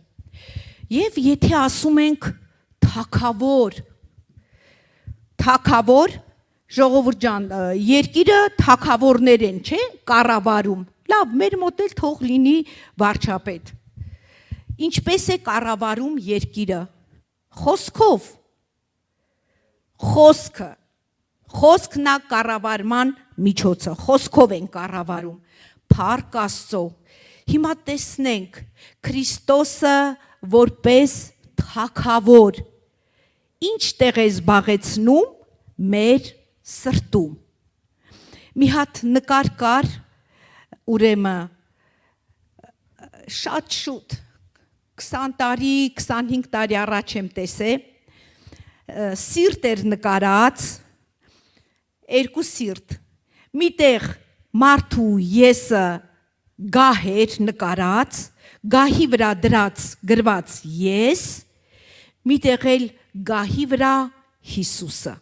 Եվ եթե ասում ենք թագավոր, ժողովուրդ ջան, երկիրը թագավորներ են, չէ, կառավարում։ Լավ, մեր մոտ էլ թող լինի վարչապետ։ Ինչպես է կառավարում երկիրը։ Խոսքով։ Խոսքն է կառավարման միջոցը, խոսքով են կառավարում։ Փառք Աստծո։ Հիմա տեսնենք Քրիստոսը որպես թագավոր ինչ տեղ է զբաղեցնում մեր սրտում։ Մի հատ նկար կար, ուրեմն շատ շուտ 20 տարի, 25 տարի առաջ եմ տեսել, սիրտ էր նկարած, երկու սիրտ, միտեղ մարդու եսը գահ էր նկարած, գահի վրա գրված ես, միտեղ էլ գահի վրա Հիսուսը։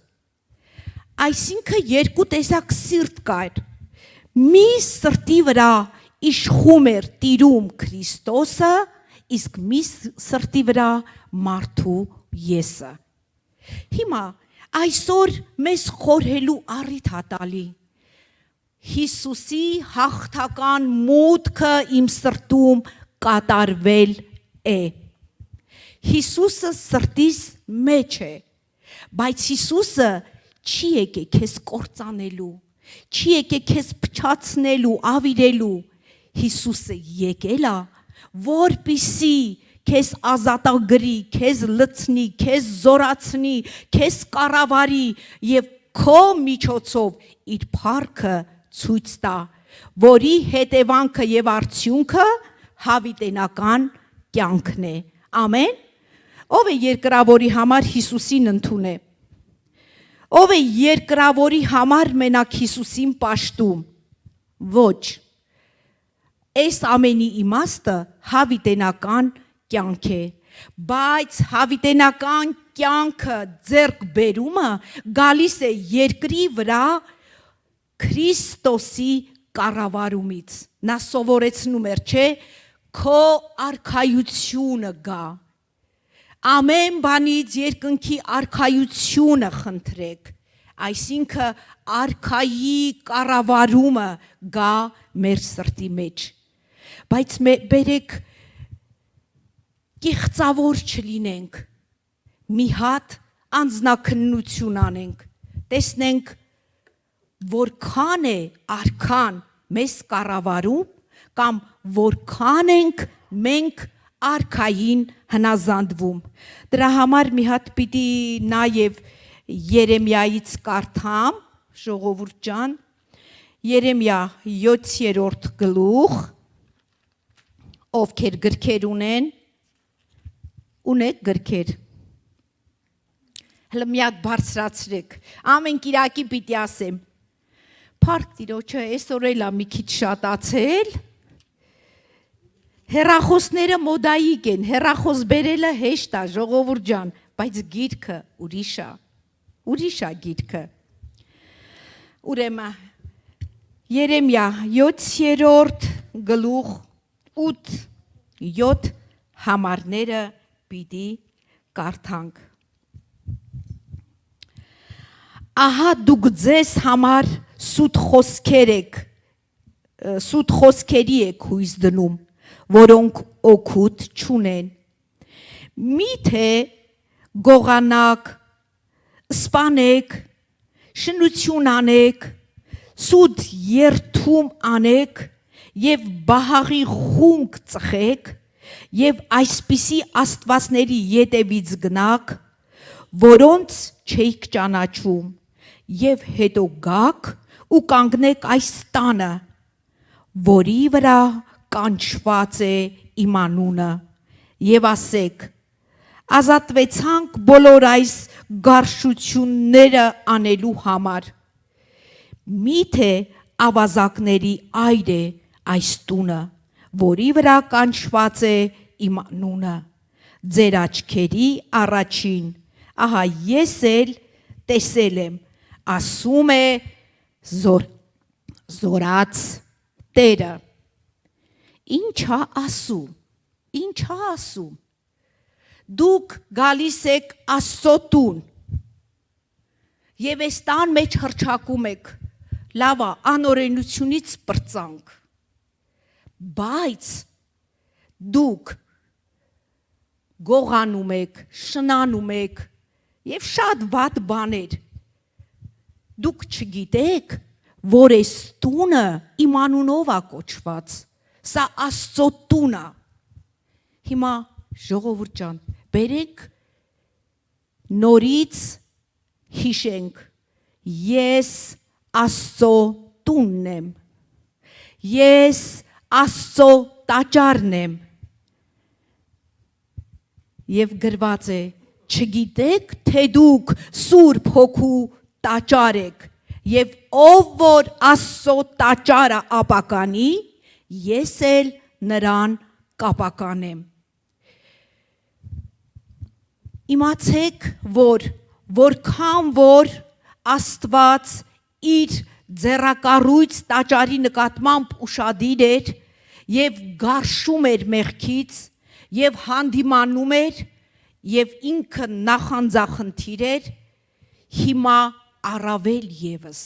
Այսինքն երկու տեսակ սիրտ կար։ Մի սրտի վրա իշխում էր տիրում Քրիստոսը, իսկ մի սրտի վրա մարդու եսը։ Հիմա այսօր մեզ խորհելու առիթ է տալի։ Հիսուսի հաղթական մուտքը իմ սրտում կատարվել է։ Հիսուսը սրտիս մեջ է, բայց Հիսուսը չի եկել քեզ կործանելու, չի եկել քեզ փչացնելու, ավիրելու։ Հիսուսը եկել է, որպիսի քեզ ազատագրի, քեզ լցնի, քեզ զորացնի, քեզ կառավարի եւ քո միջոցով իր փառքը ցույց տա, որի հետևանքը եւ արդյունքը հավիտենական կյանքն է։ Ամեն։ Ով է երկրավորի համար Հիսուսին ընդունե։ Ով է երկրավորի համար մենակ Հիսուսին պաշտում։ Ոչ։ Այս ամենի իմաստը հավիտենական կյանք է, բայց հավիտենական կյանքը ձեռք բերումը գալիս է երկրի վրա Քրիստոսի կառավարումից։ Նա սովորեցնում էր, չէ, քո արքայությունը գա։ Ամեն բանից երկնքի արքայությունը խնդրեք, այսինքն արքայի կառավարումը գա մեր սրտի մեջ։ Բայց բերեք կեղծավոր չլինենք, մի հատ անձնաքննություն անենք, տեսնենք որքան է արքան մեզ կառավարում կամ որքան ենք մենք արքային հնազանդվում։ Դրա համար մի հատ պիտի նաև Երեմիայից կարդամ, ժողովուրդ ջան, Երեմիա 7-րդ գլուխ, ովքեր գրքեր ունեք գրքեր, հլը մի հատ բարձրացրեք, ամեն կիրակի պիտի ասեմ, Փառք Տիրոջը, այսօր էլ է մի քիչ շատացել, հեռախոսները մոդայիկ են, հեռախոս բերելը հեշտ է, ժողովուրդ ջան, բայց գիրքը ուրիշ է գիրքը։ Ուրեմն Երեմիա 7-րդ գլուխ 8-7 համարները պիտի կարդանք։ Ահա դուք ձեզ համար սուտ խոսքերի եք հույս դնում, որոնք օգուտ չունեն։ Միթե գողանաք, սպանեք, շնություն անեք, սուտ երթում անեք եւ բահաղի խունկ ծխեք եւ այսպիսի աստվածների ետևից գնաք, որոնց չեք ճանաչում, եւ հետո գաք ու կանգնեք այս տանը, որի վրա կանչված է իմ անունը, եւ ասեք. ազատվեցանք բոլոր այս գարշությունները անելու համար։ Միթե ավազակների այր է այս տունը, որի վրա կանչված է իմ անունը, ձեր աչքերի առաջին, ահա ես էլ տեսել եմ, ասում է զորած Տերը։ Ինչ է ասում։ Դուք գալիս եք Աստծո տուն եւ այս տան մեջ հռչակում եք, լավ է, անօրենությունից պրծանք, բայց դուք գողանում եք, շնանում եք եւ շատ վատ բաներ։ Դուք չգիտեք, որ այս տունը իմ անունով է կոչված, սա Աստծո տուն է։ Հիմա ժողովուրդ ջան, բերեք նորից հիշենք, ես Աստծո տունն եմ, ես Աստծո տաճարն եմ, եւ գրված է, չգիտեք, թե դուք Սուրբ Հոգու տաճար եք, եւ ով որ Աստծո տաճարը ապականի, ես էլ նրան կապականեմ։ Իմացեք, որ որքան որ Աստված իր ձեռակառույց տաճարի նկատմամբ ուշադիր էր եւ գարշում էր մեղքից եւ հանդիմանում էր եւ ինքը նախանձախնդիր էր, հիմա առավել եւս,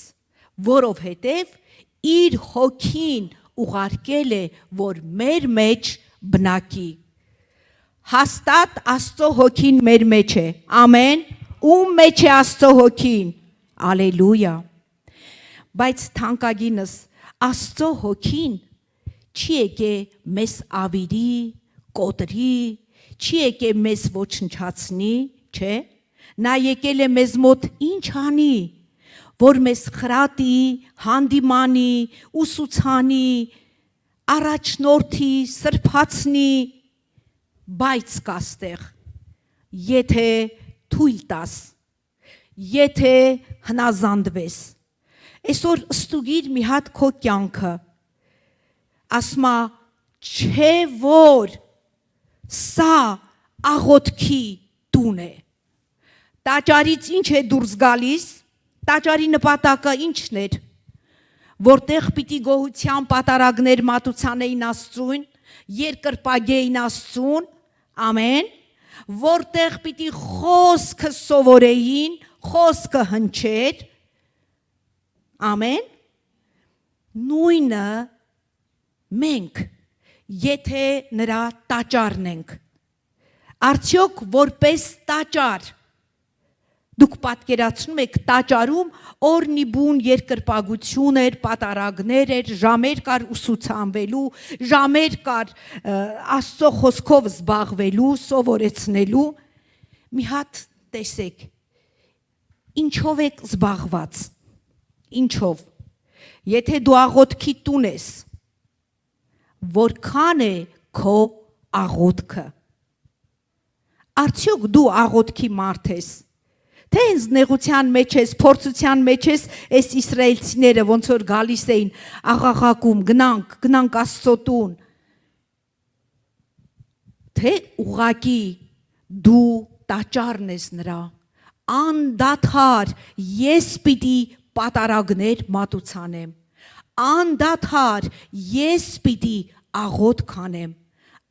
որովհետեւ իր հոգին ուղարկել է, որ մեր մեջ բնակի։ Հաստատ Աստծո հոգին մեր մեջ է, ամեն, ում մեջ է Աստծո հոգին, ալելույա։ Բայց թանկագինս, Աստծո հոգին չի եկե մեզ ավիրի, կոտրի, չի եկե մեզ ոչնչացնի, չէ, նա եկել է մեզ մոտ ինչ անի, որ մեզ խրատի, հանդիմանի, ուսուցանի, առաջնորդի, սրբացնի, բայց կաստեղ, եթե թույլ տաս, եթե հնազանդվես։ Այսօր ստուգիր մի հատ քո կյանքը։ Ասմա չէ որ սա աղոթքի տուն է։ Տաճարից ինչ է դուրս գալիս, տաճարի նպատակը ինչն էր, որտեղ պիտի գոհության պատարագներ մատուցանեին Աստծուն, երկրպագեին Աստծուն, ամեն, որտեղ պիտի խոսքը սովորեին, խոսքը հնչեր, ամեն, նույնը մենք, եթե նրա տաճարն ենք, արդյոք որպես տաճար, դուք պատկերացնում եք տաճարում օրնիբուն երկրպագություն էր, պատարագներ էր, ժամեր կար ուսուցանվելու, ժամեր կար Աստծո խոսքով զբաղվելու, սովորեցնելու, մի հատ տեսեք, ինչով եք զբաղված, ինչով, եթե դու աղոթքի տուն ես, որքան է քո աղոթքը, արդյոք դու աղոթքի մարդ ես, թե հենց նեղության մեջ ես, փորձության մեջ ես, այս իսրայելցիները ոնց որ գալիս էին աղաղակում, գնանք Աստծո տուն, թե ուղակի դու տաճարն ես նրա, անդադար ես պիտի պատարագներ մատուցանեմ, անդադար ես պիտի աղոթք անեմ,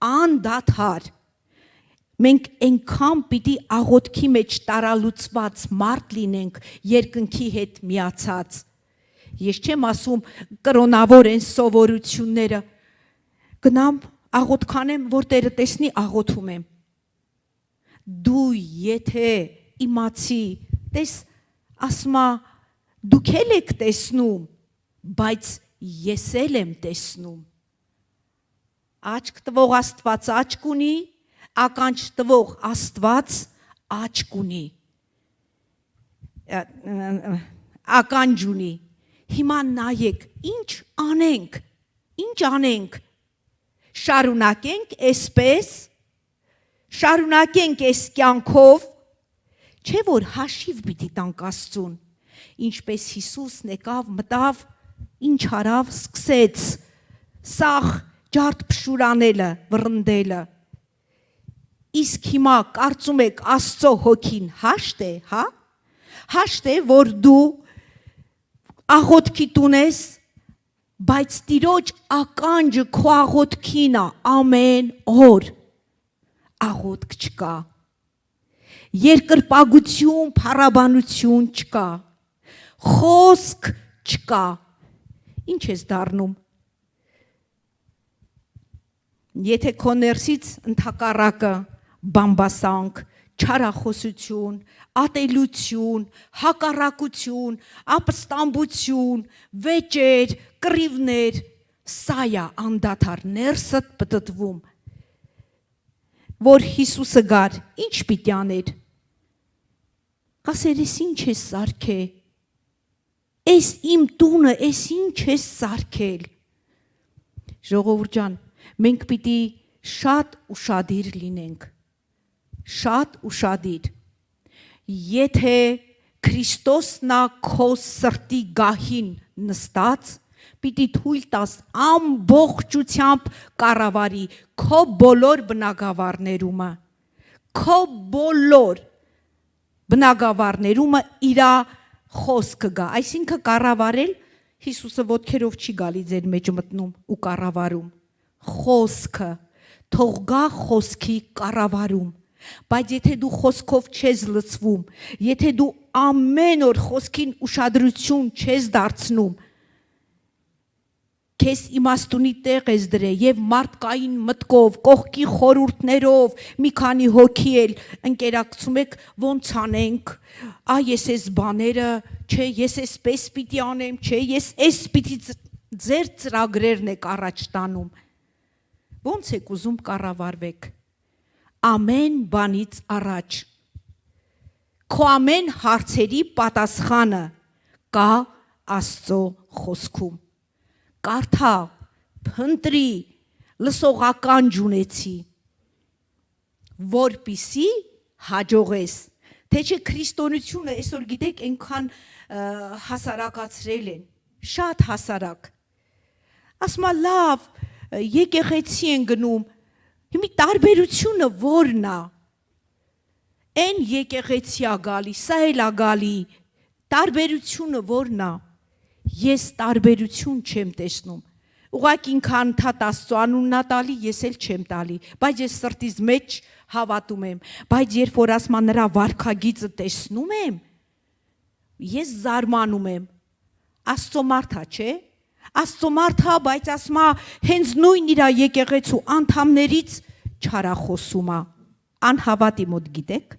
անդադար մենք այնքան պիտի աղոթքի մեջ տարալուծված մարդ լինենք երկնքի հետ միացած։ Ես չեմ ասում կրոնավոր են սովորությունները, գնամ աղոթքանեմ, որ Տերը տեսնի աղոթում եմ։ Դու եթե իմացի, տես ասմա դուք եք տեսնում, բայց ես եմ տեսնում։ Աչք տվող Աստված աչք ունի, ականջ տվող Աստված աչք ունի, ականջ ունի, հիմա նայեք, ինչ անենք, շարունակենք այսպես, շարունակենք այս կյանքով, չէ որ հաշիվ պիտի տանք Աստծուն, ինչպես Հիսուսն եկավ, մտավ, ինչ արավ, սկսեց, սաղ ջարդ փշուրանելը, վռնդելը, իսկ հիմա կարծում եք Աստծո հոգին հաշտ է, հա? Հաշտ է, որ դու աղոթքի տուն ես, բայց Տիրոջ ականջը քո աղոթքին է ամեն օր, աղոթք չկա, երկրպագություն, փառաբանություն չկա, խոսք չկա, ինչ ես դառնում, եթե քո ներսից ընդհակառակը բամբասանք, չարախոսություն, ատելություն, հակառակություն, ապստամբություն, վեճեր, կռիվներ, սա է անդադար ներսդ պտտվում, որ Հիսուսը գար, ինչ պիտի աներ, կասեր, ես ինչ ես սարքել, ես իմ տունը, ես ինչ ես սարքել, ժողովուրդ ջան, մենք պիտի շատ ուշադիր լինենք, շատ ուշադիր, եթե Քրիստոսն է քո սրտի գահին նստած, պիտի թույլ տաս ամբողջությամբ կառավարի քո բոլոր բնակավարներումը, քո բոլոր բնակավարներումը իրա խոսքը գա, այսինքն կառավարել, Հիսուսը ոտքերով չի գալի ձեր մեջ մտնում ու կառավարում, խոսքը, թող գա խոսքի կառավարում, բայց եթե դու խոսքով չես լցվում, եթե դու ամեն օր խոսքին ուշադրություն չես դարձնում, քեզ իմաստունի տեղ ես դրել եւ մարդկային մտքով, կողքի խորհուրդներով, մի քանի հոգի էլ ընկերակցում եք, ոնց անենք, ես այս բաները, չէ, ես էսպես պիտի անեմ, չէ, ես էս պիտի ձեր ծրագրերն եք առաջ տանում, ոնց եք ուզում կառավարվեք, ամեն բանից առաջ, քո ամեն հարցերի պատասխանը կա Աստծո խոսքում, կարդա, փնտրի, լսողական ջունեցի, որպիսի հաջողես, Թե չէ քրիստոնեությունը այսօր գիտեք այնքան հասարակացրել են, շատ հասարակ։ Ասма լավ, եկեղեցի են գնում, հիմի տարբերությունը որն է։ Այն եկեղեցիա գալի, սա էլ է գալի, տարբերությունը որն է։ Ես տարբերություն չեմ տեսնում։ Ուղղակի ինքան թատ Աստծո անունն է տալի, ես էլ չեմ տալի, բայց ես սրտից մեջ հավատում եմ, բայց երբ որ ասма նրա վարքագիծը տեսնում եմ, ես զարմանում եմ։ Աստծո մարդա, չէ՞։ Աստծո մարդա, բայց ասма հենց նույն իր եկեղեցու անդամներից չարախոսում է։ Անհավատի մոտ գիտեք։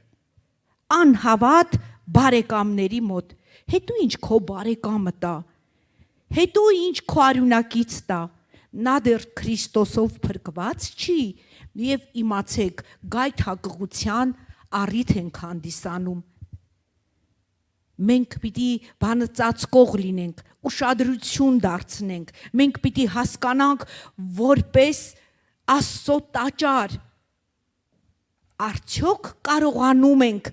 Անհավատ բարեկամների մոտ։ Հետո ինչ քո բարեկամը տա։ Հետո ինչ քո արյունակից տա։ Նա դեռ Քրիստոսով փրկված չի, եւ իմացեք, գայթակղության առիթ ենք հանդիսանում։ Մենք պիտի բանը ծածկող լինենք, ուշադրություն դարձնենք, մենք պիտի հասկանանք որպես Աստծո տաճար։ Արդյոք կարողանում ենք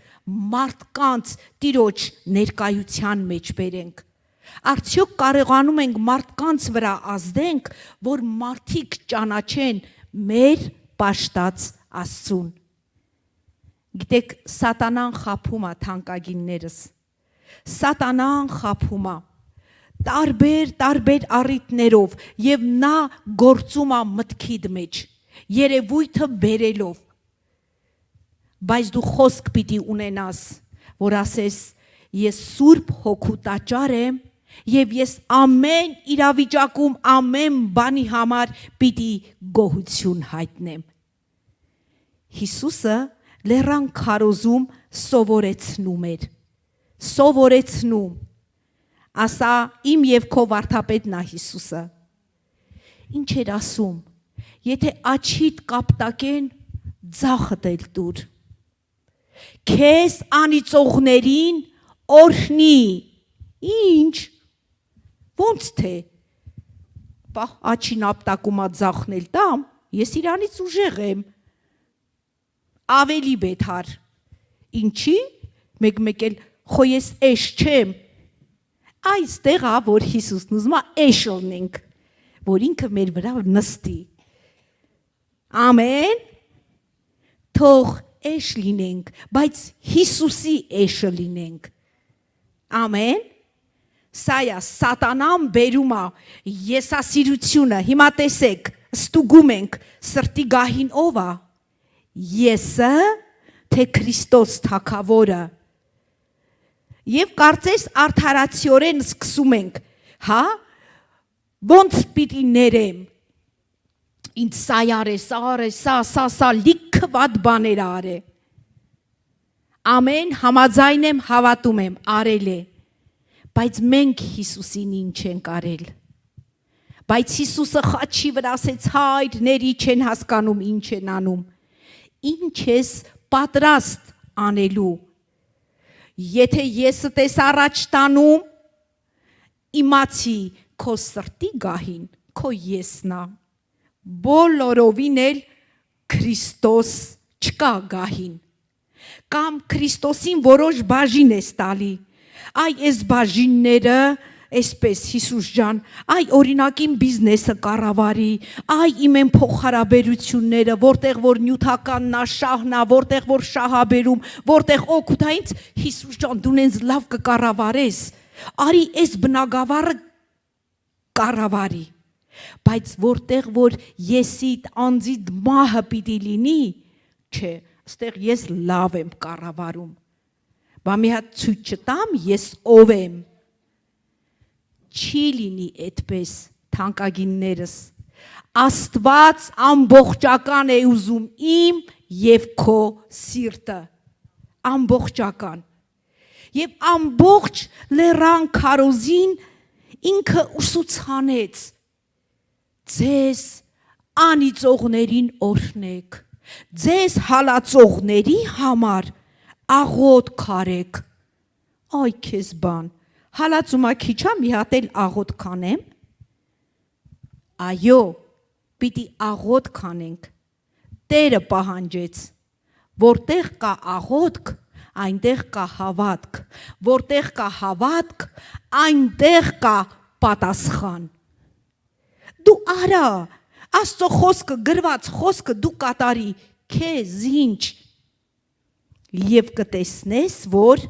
մարդկանց Տիրոջ ներկայության մեջ բերենք։ Արդյոք կարողանում ենք մարդկանց վրա ազդենք, որ մարդիկ ճանաչեն մեր պաշտած Աստծուն։ Գիտեք, սատանան խաբում է թանկագիններս։ Սատանան խաբում է տարբեր առիթներով եւ նա գործում է մտքիդ մեջ, երևույթը բերելով։ Բայց դու խոսք պիտի ունենաս, որ ասես ես Սուրբ Հոգու տաճար եմ եւ ես ամեն իրավիճակում ամեն բանի համար պիտի գոհություն հայտնեմ։ Հիսուսը լեռան քարոզում սովորեցնում էր։ Սովորեցնում։ Ասա իմ եւ քո վարդապետն է Հիսուսը։ Ինչ էր ասում։ Եթե աչիդ կապտակեն, ձախդ էլ տուր։ Քեզ անիծողներին օրհնի։ Ինչ։ Ոնց թե։ Բա աչին ապտակումա ձախնել տամ, ես իրանից ուժեղ եմ։ Ավելի բեթար։ Ինչի։ Մեկ էլ խո ես էշ չեմ։ Այստեղ է, որ Հիսուսն ուզում է էշ լինենք, որ ինքը մեր վրա նստի։ Ամեն։ Թող էշ լինենք, բայց Հիսուսի էշը լինենք։ Ամեն։ Սա է սատանան բերում է եսասիրությունը։ Հիմա տեսեք, ստուգում ենք սրտի գահին ով է։ Եսը, թե Քրիստոս թագավորը։ Եվ կարծես արդարացիորեն սկսում ենք, հա, ոնց պիտի ներեմ, ինձ սա յար է, սա, լիքը վատ բաներ արե, ամեն համաձայն եմ, հավատում եմ, արել է, բայց մենք Հիսուսին ինչ ենք արել, բայց Հիսուսը խաչի վրա ասեց, հայրների չեն հասկանում ինչ են անում, ինչ ես պատրաստ անելու, Եթե եսը տես առաջ տանում, իմացի քո սրտի գահին, քո եսնա, բոլորովին էլ Քրիստոս չկա գահին, կամ Քրիստոսին որոշ բաժին ես տալի, այ ես բաժինները, Այսպես Հիսուս ջան, այ օրինակ իմ բիզնեսը կառավարի, այ իմ են փոխհարաբերությունները, որտեղ որ նյութականն է, շահն է, որտեղ որ շահաբերում, որտեղ օգուտ է ինձ, Հիսուս ջան, դու ինձ լավ կկառավարես, արի այս բնագավառը կառավարի, բայց որտեղ որ եսիդ անձիդ մահը պիտի լինի, չէ, այստեղ ես լավ եմ կառավարում, բա մի հատ ցույց չտամ, ես ով եմ, չի լինի այդպես թանկագիններս, Աստված ամբողջական է ուզում իմ և քո սիրտը, ամբողջական, և ամբողջ լեռան քարոզին ինքը ուսուցանեց, ձեզ անիծողներին օրհնեք, ձեզ հալածողների համար աղոտ քարեք, այ քեզ բան, հալածումա քիչա մի հատ էլ աղոտ կանեմ, այո, պիտի աղոտ կանենք, Տերը պահանջեց, որտեղ կա աղոտք, այնտեղ կա հավատք, որտեղ կա հավատք, այնտեղ կա պատասխան։ Դու արա, Աստծո խոսքը գրված խոսքը դու կատարի, քեզ ինչ եւ կտեսնես, որ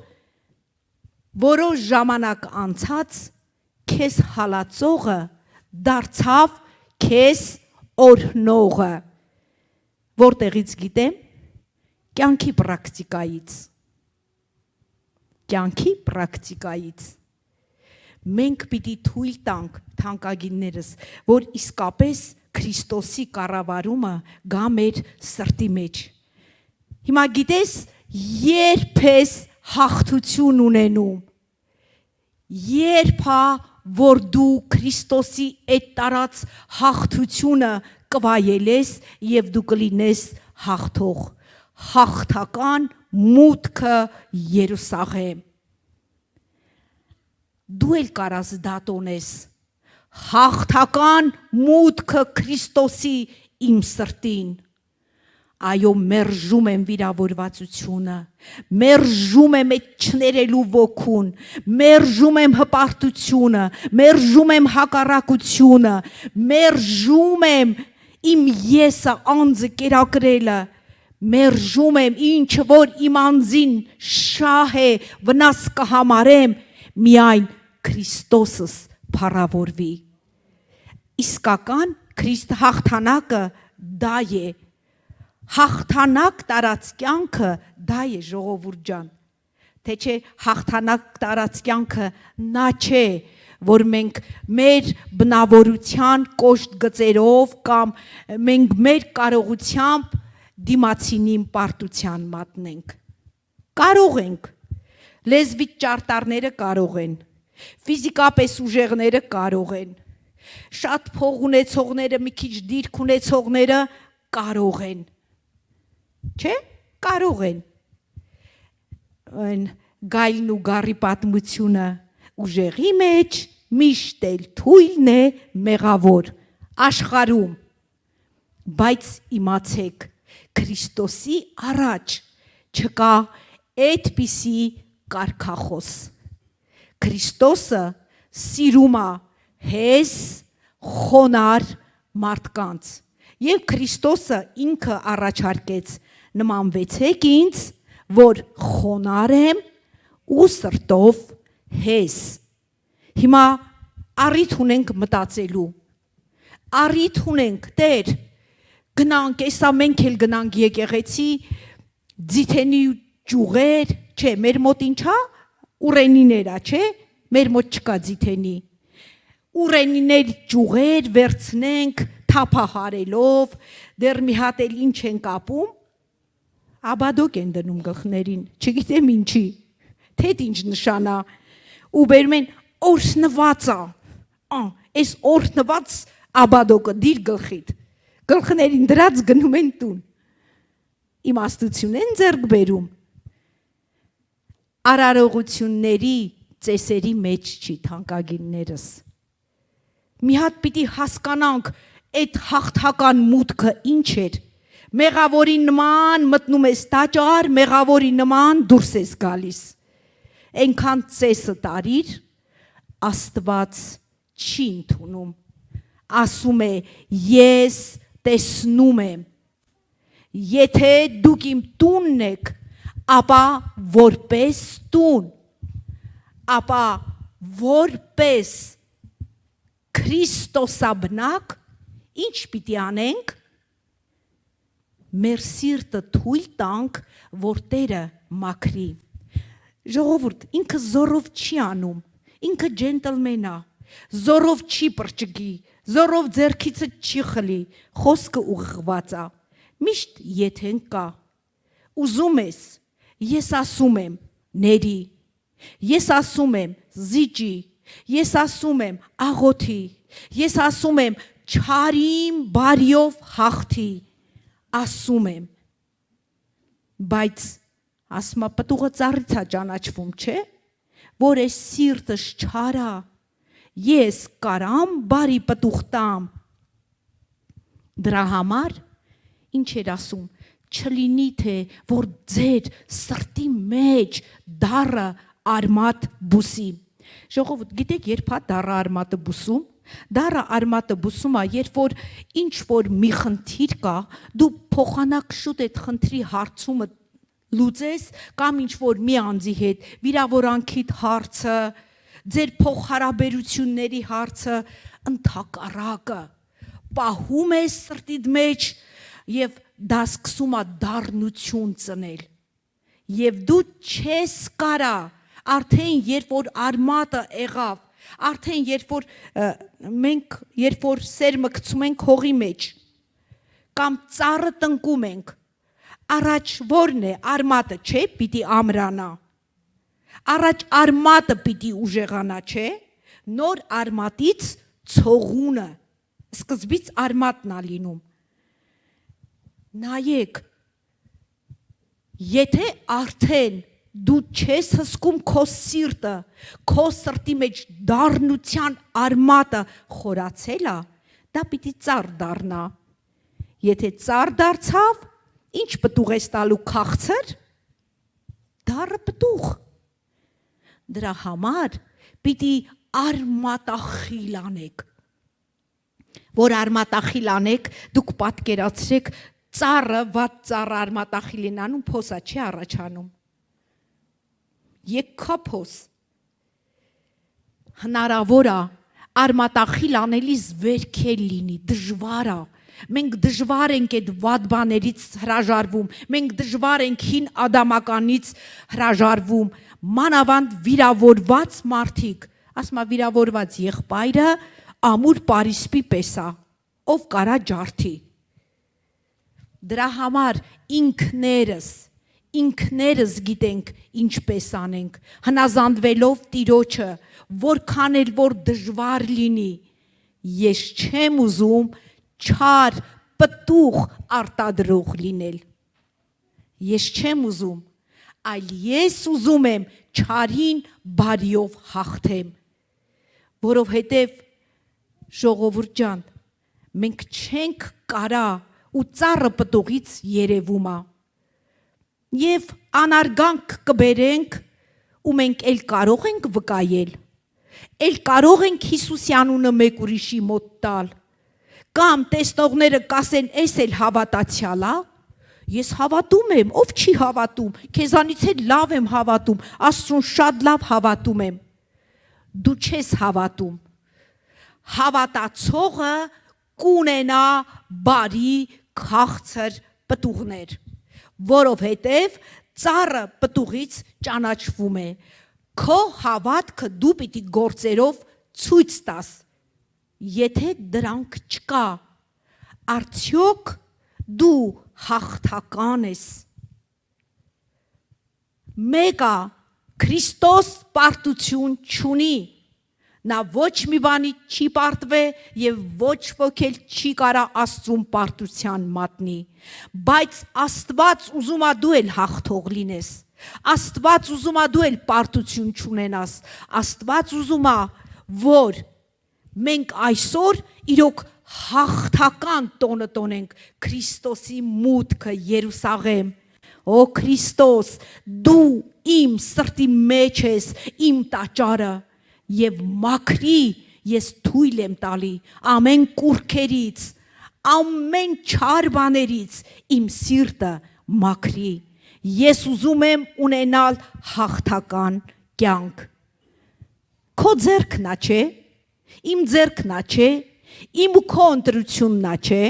որոշ ժամանակ անցած քեզ հալածողը դարձավ քեզ օրհնողը։ Որտեղից գիտեմ, կյանքի պրակտիկայից։ Մենք պիտի թույլ տանք, թանկագիններս, որ իսկապես Քրիստոսի կառավարումը գա մեր սրտի մեջ։ Հիմա գիտես, երբ ես հաղթություն ունենում, երբ որ դու Քրիստոսի այդ տարած հաղթությունը կվայելես եւ դու կլինես հաղթող, հաղթական մուտքը Երուսաղեմ։ Դու էլ կարաս դատոնես հաղթական մուտքը Քրիստոսի իմ սրտին։ Այո, մերժում եմ վիրավորվածությունը, մերժում եմ այդ չներելու ոգուն, մերժում եմ հպարտությունը, մերժում եմ հակառակությունը, մերժում եմ իմ եսը անձը կերակրելը, մերժում եմ ինչ որ իմ անձին շահ է, վնաս կհամարեմ, միայն Քրիստոսս փառավորվի։ Իսկական Քրիստ հաղթանակը դա է։ Հաղթանակ տարած կյանքը դա է, ժողովուրդ ջան, թե չէ հաղթանակ տարած կյանքը նա չէ, որ մենք մեր բնավորության կոշտ գծերով կամ մենք մեր կարողությամբ դիմացինին պարտության մատնենք։ Կարող ենք, լեզվից ճարտարները կարող են, ֆիզիկապես ուժեղները կարող են, շատ փող ունեցողները, մի քիչ դիրք ունեցողները կարող են։ Չէ, կարող են։ Այն գայլն ու գառի պատմությունը ուժեղի մեջ միշտ էլ թույլն է մեղավոր աշխարհում, բայց իմացեք, Քրիստոսի առաջ չկա այդպիսի կարգախոս։ Քրիստոսը սիրում է հեզ, խոնար մարդկանց, եւ Քրիստոսը ինքը առաջարկեց նմանվեցեք ինձ, որ խոնար եմ ու սրտով հեզ։ Հիմա առիթ ունենք մտածելու, առիթ ունենք, Տեր, գնանք, էսա մենք էլ գնանք եկեղեցի, ձիթենի ճյուղեր, չէ, մեր մոտ ինչա, ուռենիներ ա, չէ, մեր մոտ չկա ձիթենի, ուռենիներ ճյուղեր վերցնենք, թափահարելով, դեռ մի հատ էլ ինչ են կապում, աբադոկ են դնում գլխներին, չգիտեմ ինչի, թե ինչ նշանա, ու բերում են օրհնվածա, այս օրհնված աբադոկը դիր գլխիդ, գլխներին դրած գնում են տուն, իմաստություն են ձեռք բերում, արարողությունների ծեսերի մեջ չի, թանկագիններս, մի հատ պիտի հասկանանք այդ հաղթական մուտքը ինչ էր, մեղավորի նման մտնում ես տաճար, մեղավորի նման դուրս ես գալիս, այնքան ծեսը տարիր, Աստված չի ընդունում, ասում է ես տեսնում եմ, եթե դուք իմ տունն եք, ապա որպես տուն, ապա որպես Քրիստոսաբնակ, ինչ պիտի անենք, մեր սիրտը թույլ տանք, որ Տերը մաքրի։ Ժողովուրդ, ինքը զորով չի անում, ինքը ջենտլմեն է, զորով չի պրճգի, զորով ձեռքիցը չի խլի, խոսքը ուղղված է, միշտ եթեն կա, ուզում ես, ես ասում եմ, ների, ես ասում եմ, զիջի, ես ասում եմ, աղոթի, ես ասում եմ, չարիմ բարիով հաղթի, ասում եմ, բայց ասմա պտուղը ծառից է ճանաչվում, չէ, որ ես սիրտս չարա, ես կարամ բարի պտուղ տամ, դրա համար ինչ էր ասում, չլինի թե որ ձեր սրտի մեջ դառը արմատ բուսի։ Ժողովուրդ, գիտեք երբ է դառը արմատը բուսում։ Դառը արմատը բուսում է, երբ որ ինչ որ մի խնդիր կա, դու փոխանակ շուտ այդ խնդրի հարցումը լուծես կամ ինչ որ մի անձի հետ վիրավորանքիդ հարցը, ձեր փոխհարաբերությունների հարցը ընդհակառակը պահում ես սրտիդ մեջ եւ դա սկսում է դառնություն ծնել։ Եվ դու չես կարա արդեն երբ որ արմատը եղավ, արդեն երբ որ սերմը գցում ենք հողի մեջ կամ ծառը տնկում ենք, առաջ որն է արմատը, չէ, պիտի ամրանա։ Առաջ արմատը պիտի ուժեղանա, չէ, նոր արմատից ցողունը, սկզբից արմատն է լինում։ Նայեք, եթե արդեն դու չես հսկում քո սիրտը, քո սրտի մեջ դառնության արմատը խորացել է, դա պիտի ծառ դառնա։ Եթե ծառ դարձավ, ինչ պտուղ ես տալու քաղցր, դառը պտուղ։ Դրա համար պիտի արմատախիլ անեք։ Որ արմատախիլ անեք, դուք պատկերացրեք ծառը, վատ ծառը արմատախիլին անում, փոսա չի առաջանում։ Եկքա փոս։ Հնարավոր է արմատախիլ անելիս վերքել լինի, դժվար է։ Մենք դժվար ենք այդ վատ բաներից հրաժարվում, մենք դժվար ենք հին ադամականից հրաժարվում, մանավանդ վիրավորված մարդիկ, ասում է վիրավորված եղբայրը ամուր Պարիսպի պես է, ով կարա ջարդի։ Դրա համար ինքներս գիտենք ինչպես անենք, հնազանդվելով Տիրոջը, որքան էլ որ դժվար լինի, ես չեմ ուզում չար պտուղ արտադրող լինել։ Ես չեմ ուզում, այլ ես ուզում եմ չարին բարիով հաղթեմ, որովհետև ժողովուրդ ջան, մենք չենք կարա ու ծառը պտուղից երևում է։ Եվ անարգանք կբերենք ու մենք էլ կարող ենք վկայել, էլ կարող ենք Հիսուսի անունը մեկ ուրիշի մոտ տալ, կամ տեսնողները կասեն, էս էլ հավատացյալ է, ես հավատում եմ, ով չի հավատում, քեզանից էլ լավ եմ հավատում, Աստծուն շատ լավ հավատում եմ։ Դու չես հավատում։ Հավատացողը կունենա բարի քաղցր պտուղներ, որովհետև ծառը պտուղից ճանաչվում է։ Քո հավատքը դու պիտի գործերով ցույց տաս։ Եթե դրանք չկա, արդյոք դու հաղթական ես։ Մեկը Քրիստոս պարտություն չունի։ Նա ոչ մի բանի չի պարտվե եւ ոչ ոք էլ չի կարա Աստծուն պարտության մատնի, բայց Աստված ուզում է դու էլ հաղթող լինես, Աստված ուզում է դու էլ պարտություն չունենաս, Աստված ուզում է, որ մենք այսօր իրոք հաղթական տոնը տոնենք Քրիստոսի մուտքը Երուսաղեմ։ Օ Քրիստոս, դու իմ սրտի մեջ ես, իմ տաճարը, եւ մաքրի ես թույլ եմ տալի ամեն կուրքերից, ամեն չար բաներից իմ սիրտը մաքրի։ Ես ուզում եմ ունենալ հաղթական կյանք։ Քո ձեռքն է, չէ՞։ Իմ ձեռքն է, չէ՞։ Իմ ու քո ընտրությունն է, չէ՞։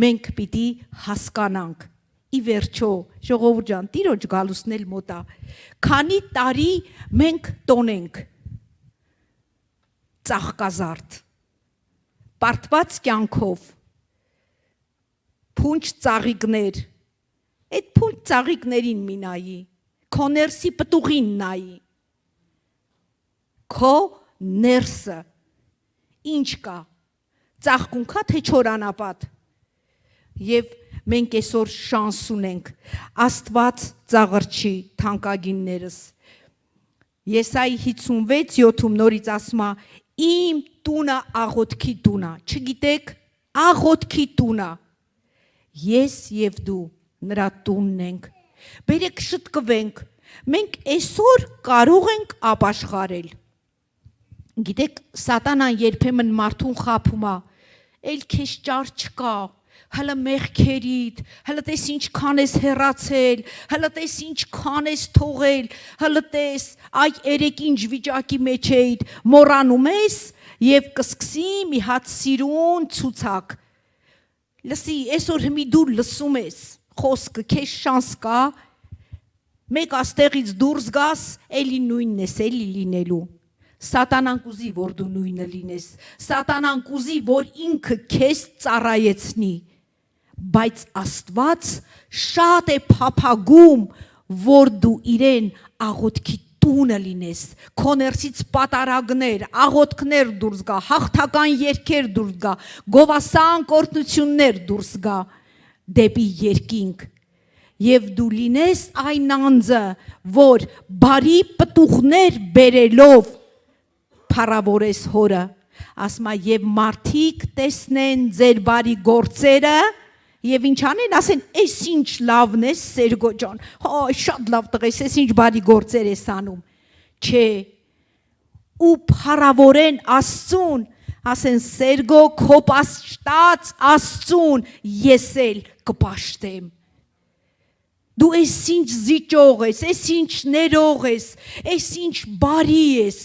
Մենք պիտի հասկանանք։ Ի վերջո, ժողովուրդ ջան, Տիրոջ գալուսն էլ մոտ է։ Քանի տարի մենք տոնենք ծաղկազարդ, պարտված կյանքով, փունջ ծաղիկներ, այդ փունջ ծաղիկներին մի նայի, քո ներսի պտուղին նայի, քո ներսը, ինչ կա, ծաղկուն կա, թե չորանապատ, և մենք այսօր շանս ունենք, Աստված ծաղրչի թանկագիններս։ Եսայի 56:7 նորից ասում է, իմ տունը աղոթքի տուն է, չգիտեք, աղոթքի տուն է, ես եւ դու նրա տունն ենք։ Բերեք շտկվենք։ Մենք այսօր կարող ենք ապաշխարել։ Գիտեք, սատանան երբեմն մարդուն խաբում է, էլ քեզ ճար չկա, հələ մեղքերիդ, հələ տես ինչքան ես հեռացել, հələ տես ինչքան ես թողել, հələ տես այ երեք ինչ վիճակի մեջ էիր, մոռանում ես եւ կսկսի մի հատ սիրուն ցուցակ։ Լսի, այսօր հիմի դու լսում ես խոսքը, քեզ շանս կա, մեկ աստեղից դուրս գաս, էլի նույնն ես էլի լինելու։ Սատանան կուզի, որ դու նույնը լինես, սատանան կուզի, որ ինքը քեզ ծառայեցնի, բայց Աստված շատ է փափագում, որ դու իրեն աղոթքի տունը լինես, քո ներսից պատարագներ, աղոթքներ դուրս գա, հաղթական երգեր դուրս գա, գովասան կորտնություններ դուրս գա դեպի երկինք, եւ դու լինես այն անձը, որ բարի պտուղներ բերելով փառավորես հորը, ասма եւ մարդիկ տեսնեն ձեր բարի գործերը եւ ինչ անեն, ասեն, «Էս ինչ լավն է, Սերգո ջան, հա, շատ լավ տղես, էս ինչ բարի գործեր ես անում»։ Չէ, ու փառավորեն Աստծուն, ասեն, «Սերգո, քո պաշտած Աստծուն ես էլ կպաշտեմ»։ Դու էս ինչ զիջող ես, էս ինչ ներող ես, էս ինչ բարի ես։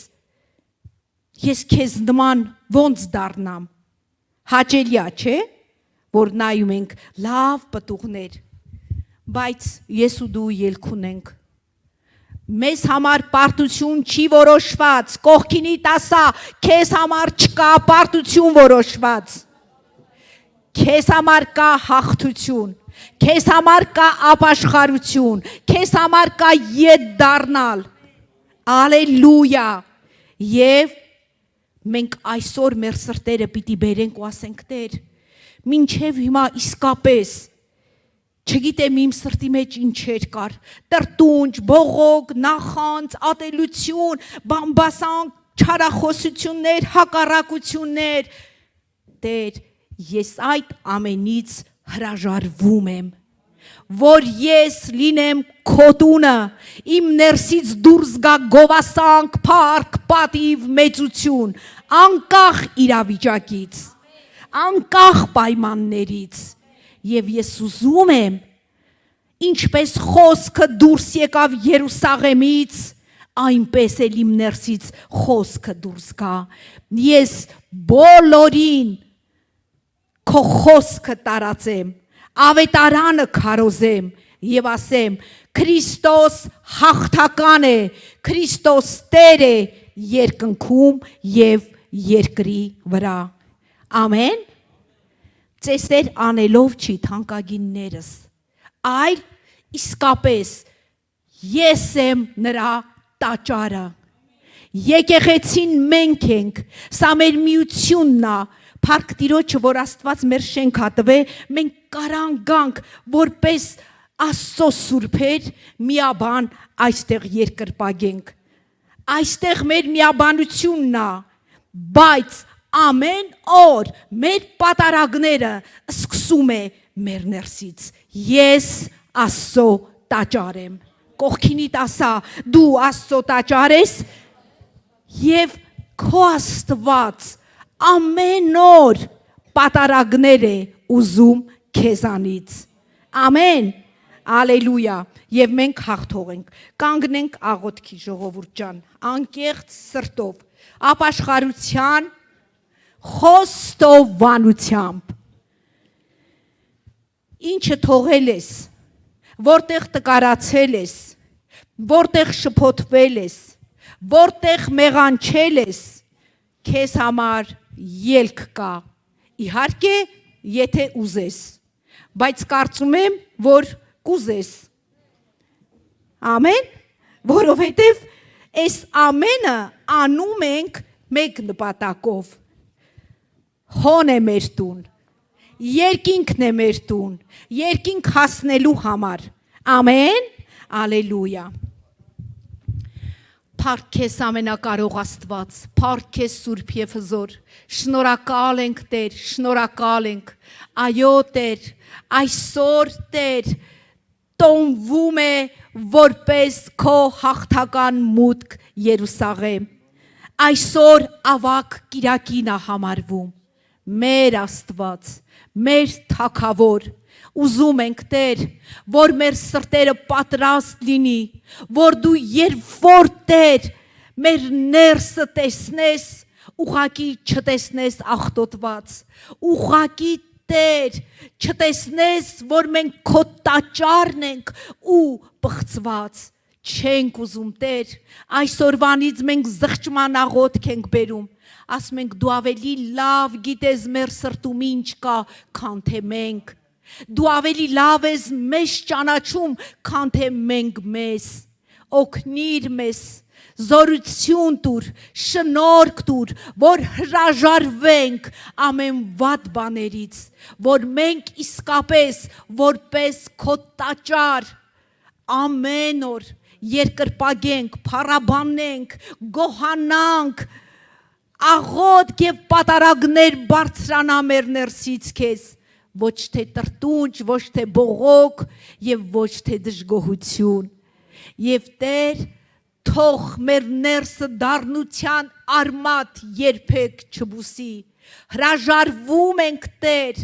Ես քեզ նման ոնց դառնամ։ Հաճելիա, չէ՞, որ նայում ենք լավ պտուղներ, բայց ես ու դու ելք ունենք։ Մեզ համար պարտություն չի որոշված, կողքինիդ ասա, քեզ համար չկա պարտություն որոշված։ Քեզ համար կա հաղթություն, քեզ համար կա ապաշխարություն, քեզ համար կա ետ դառնալ։ Ալելույա։ Եվ մենք այսօր մեր սրտերը պիտի բերենք ու ասենք, Տեր, մինչև հիմա իսկապես չգիտեմ իմ սրտի մեջ ինչեր կար, տրտունջ, բողոք, նախանց, ատելություն, բամբասան, չարախոսություններ, հակառակություններ։ Տեր, ես այդ ամենից հրաժարվում եմ, որ ես լինեմ քո տունը, իմ ներսից դուրս գա գովասանք, փառք, պատիվ, մեծություն, անկախ իրավիճակից, անկախ պայմաններից, եւ ես ուզում եմ, ինչպես խոսքը դուրս եկավ Երուսաղեմից, այնպես էլ իմ ներսից խոսքը դուրս գա։ Ես բոլորին քո խոսքը տարածեմ, ավետարանը քարոզեմ եւ ասեմ, Քրիստոս հաղթական է, Քրիստոս Տեր է երկնքում եւ երկրի վրա։ Ամեն։ Ծեսեր անելով չի թանկագիններս, այլ իսկապես ես եմ նրա տաճարը։ Եկեղեցին մենք ենք, սա մեր միությունն է, Փառք Տիրոջը, որ Աստված մեր շենք հատվե, մենք կարանք գանք, որպես Աստծո սուրբեր, միաբան այստեղ երկրպագենք։ Այստեղ մեր միաբանությունն է, բայց ամեն օր մեր պատարագները սկսում է մեր ներսից։ Ես Աստծո տաճար եմ։ Կողքինիդ ասա, դու Աստծո տաճար ես եւ քո Աստված ամեն օր պատարագներ է ուզում քեզանից։ Ամեն։ Ալելույա։ Եվ մենք հաղթող ենք։ Կանգնենք աղոթքի, ժողովուրդ ջան, անկեղծ սրտով, ապաշխարության, խոստովանությամբ։ Ինչը թողել ես, որտեղ տկարացել ես, որտեղ շփոթվել ես, որտեղ մեղանչել ես, քեզ համար ելք կա, իհարկե, եթե ուզես, բայց կարծում եմ, որ կուզես, ամեն, որովհետև այս ամենը անում ենք մեկ նպատակով, հոն է մեր տուն, երկինքն է մեր տուն, երկինք հասնելու համար, ամեն, ալելույա, Փառք քեզ ամենակարող Աստված, փառք քեզ Սուրբ եւ Հզոր։ Շնորհակալ ենք Տեր, շնորհակալ ենք։ Այո Տեր, այսօր Տեր տոնվում է որպես քո հաղթական մուտք Երուսաղեմ։ Այսօր ավակ Կիրակին է համարվում։ Մեր Աստված, մեր Թագավոր, ուզում ենք Տեր, որ մեր սրտերը պատրաստ լինի, որ դու երբ որ Տեր մեր ներսը տեսնես, ուղղակի չտեսնես աղտոտված, ուղղակի Տեր չտեսնես, որ մենք քո տաճարն ենք ու բղծված չենք ուզում Տեր, այսօրվանից մենք զղջման աղոթք ենք բերում, ասում ենք դու ավելի լավ գիտես մեր սրտում ինչ կա, քան թե մենք, դու ավելի լավ ես մեզ ճանաչում, քան թե մենք մեզ, օգնիր մեզ, զորություն տուր, շնորհք տուր, որ հրաժարվենք ամեն վատ բաներից, որ մենք իսկապես որպես քո տաճար ամեն օր երկրպագենք, փառաբանենք, գոհանանք, աղոթք եւ պատարագներ բարձրանա մեր ներսից քեզ, ոչ թե տրտունջ, ոչ թե բողոք եւ ոչ թե դժգոհություն։ Եվ Տեր, թող մեր ներսը դառնության արմատ երբեք չբուսի։ Հրաժարվում ենք Տեր,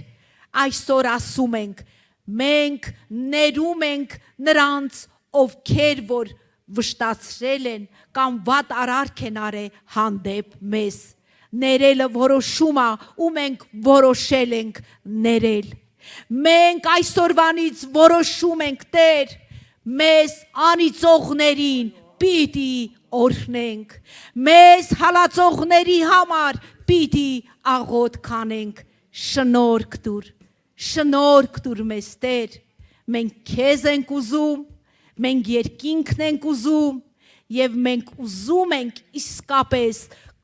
այսօր ասում ենք, մենք ներում ենք նրանց, ովքեր որ վշտացրել են կամ վատ արարք են արել հանդեպ մեզ։ Ներելը որոշում է ու մենք որոշել ենք ներել։ Մենք այսօրվանից որոշում ենք Տեր, մեզ անիծողներին պիտի օրհնենք, մեզ հալածողների համար պիտի աղոթք անենք, շնորհք տուր մեզ Տեր, մենք քեզ ենք ուզում, մենք երկինքն ենք ուզում եւ մենք ուզում ենք իսկապես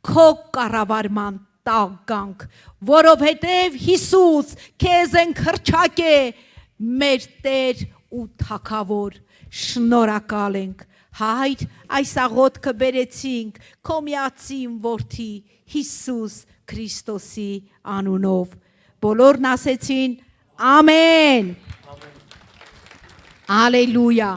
քո կառավարման տակ գանք, որովհետեւ Հիսուս քեզ ենք հռչակե մեր Տեր ու Թագավոր, շնորհակալ ենք Հայր, այս աղոթքը բերեցինք քո միածին որդի Հիսուս Քրիստոսի անունով, բոլորն ասեցին ամեն, Ալելույա։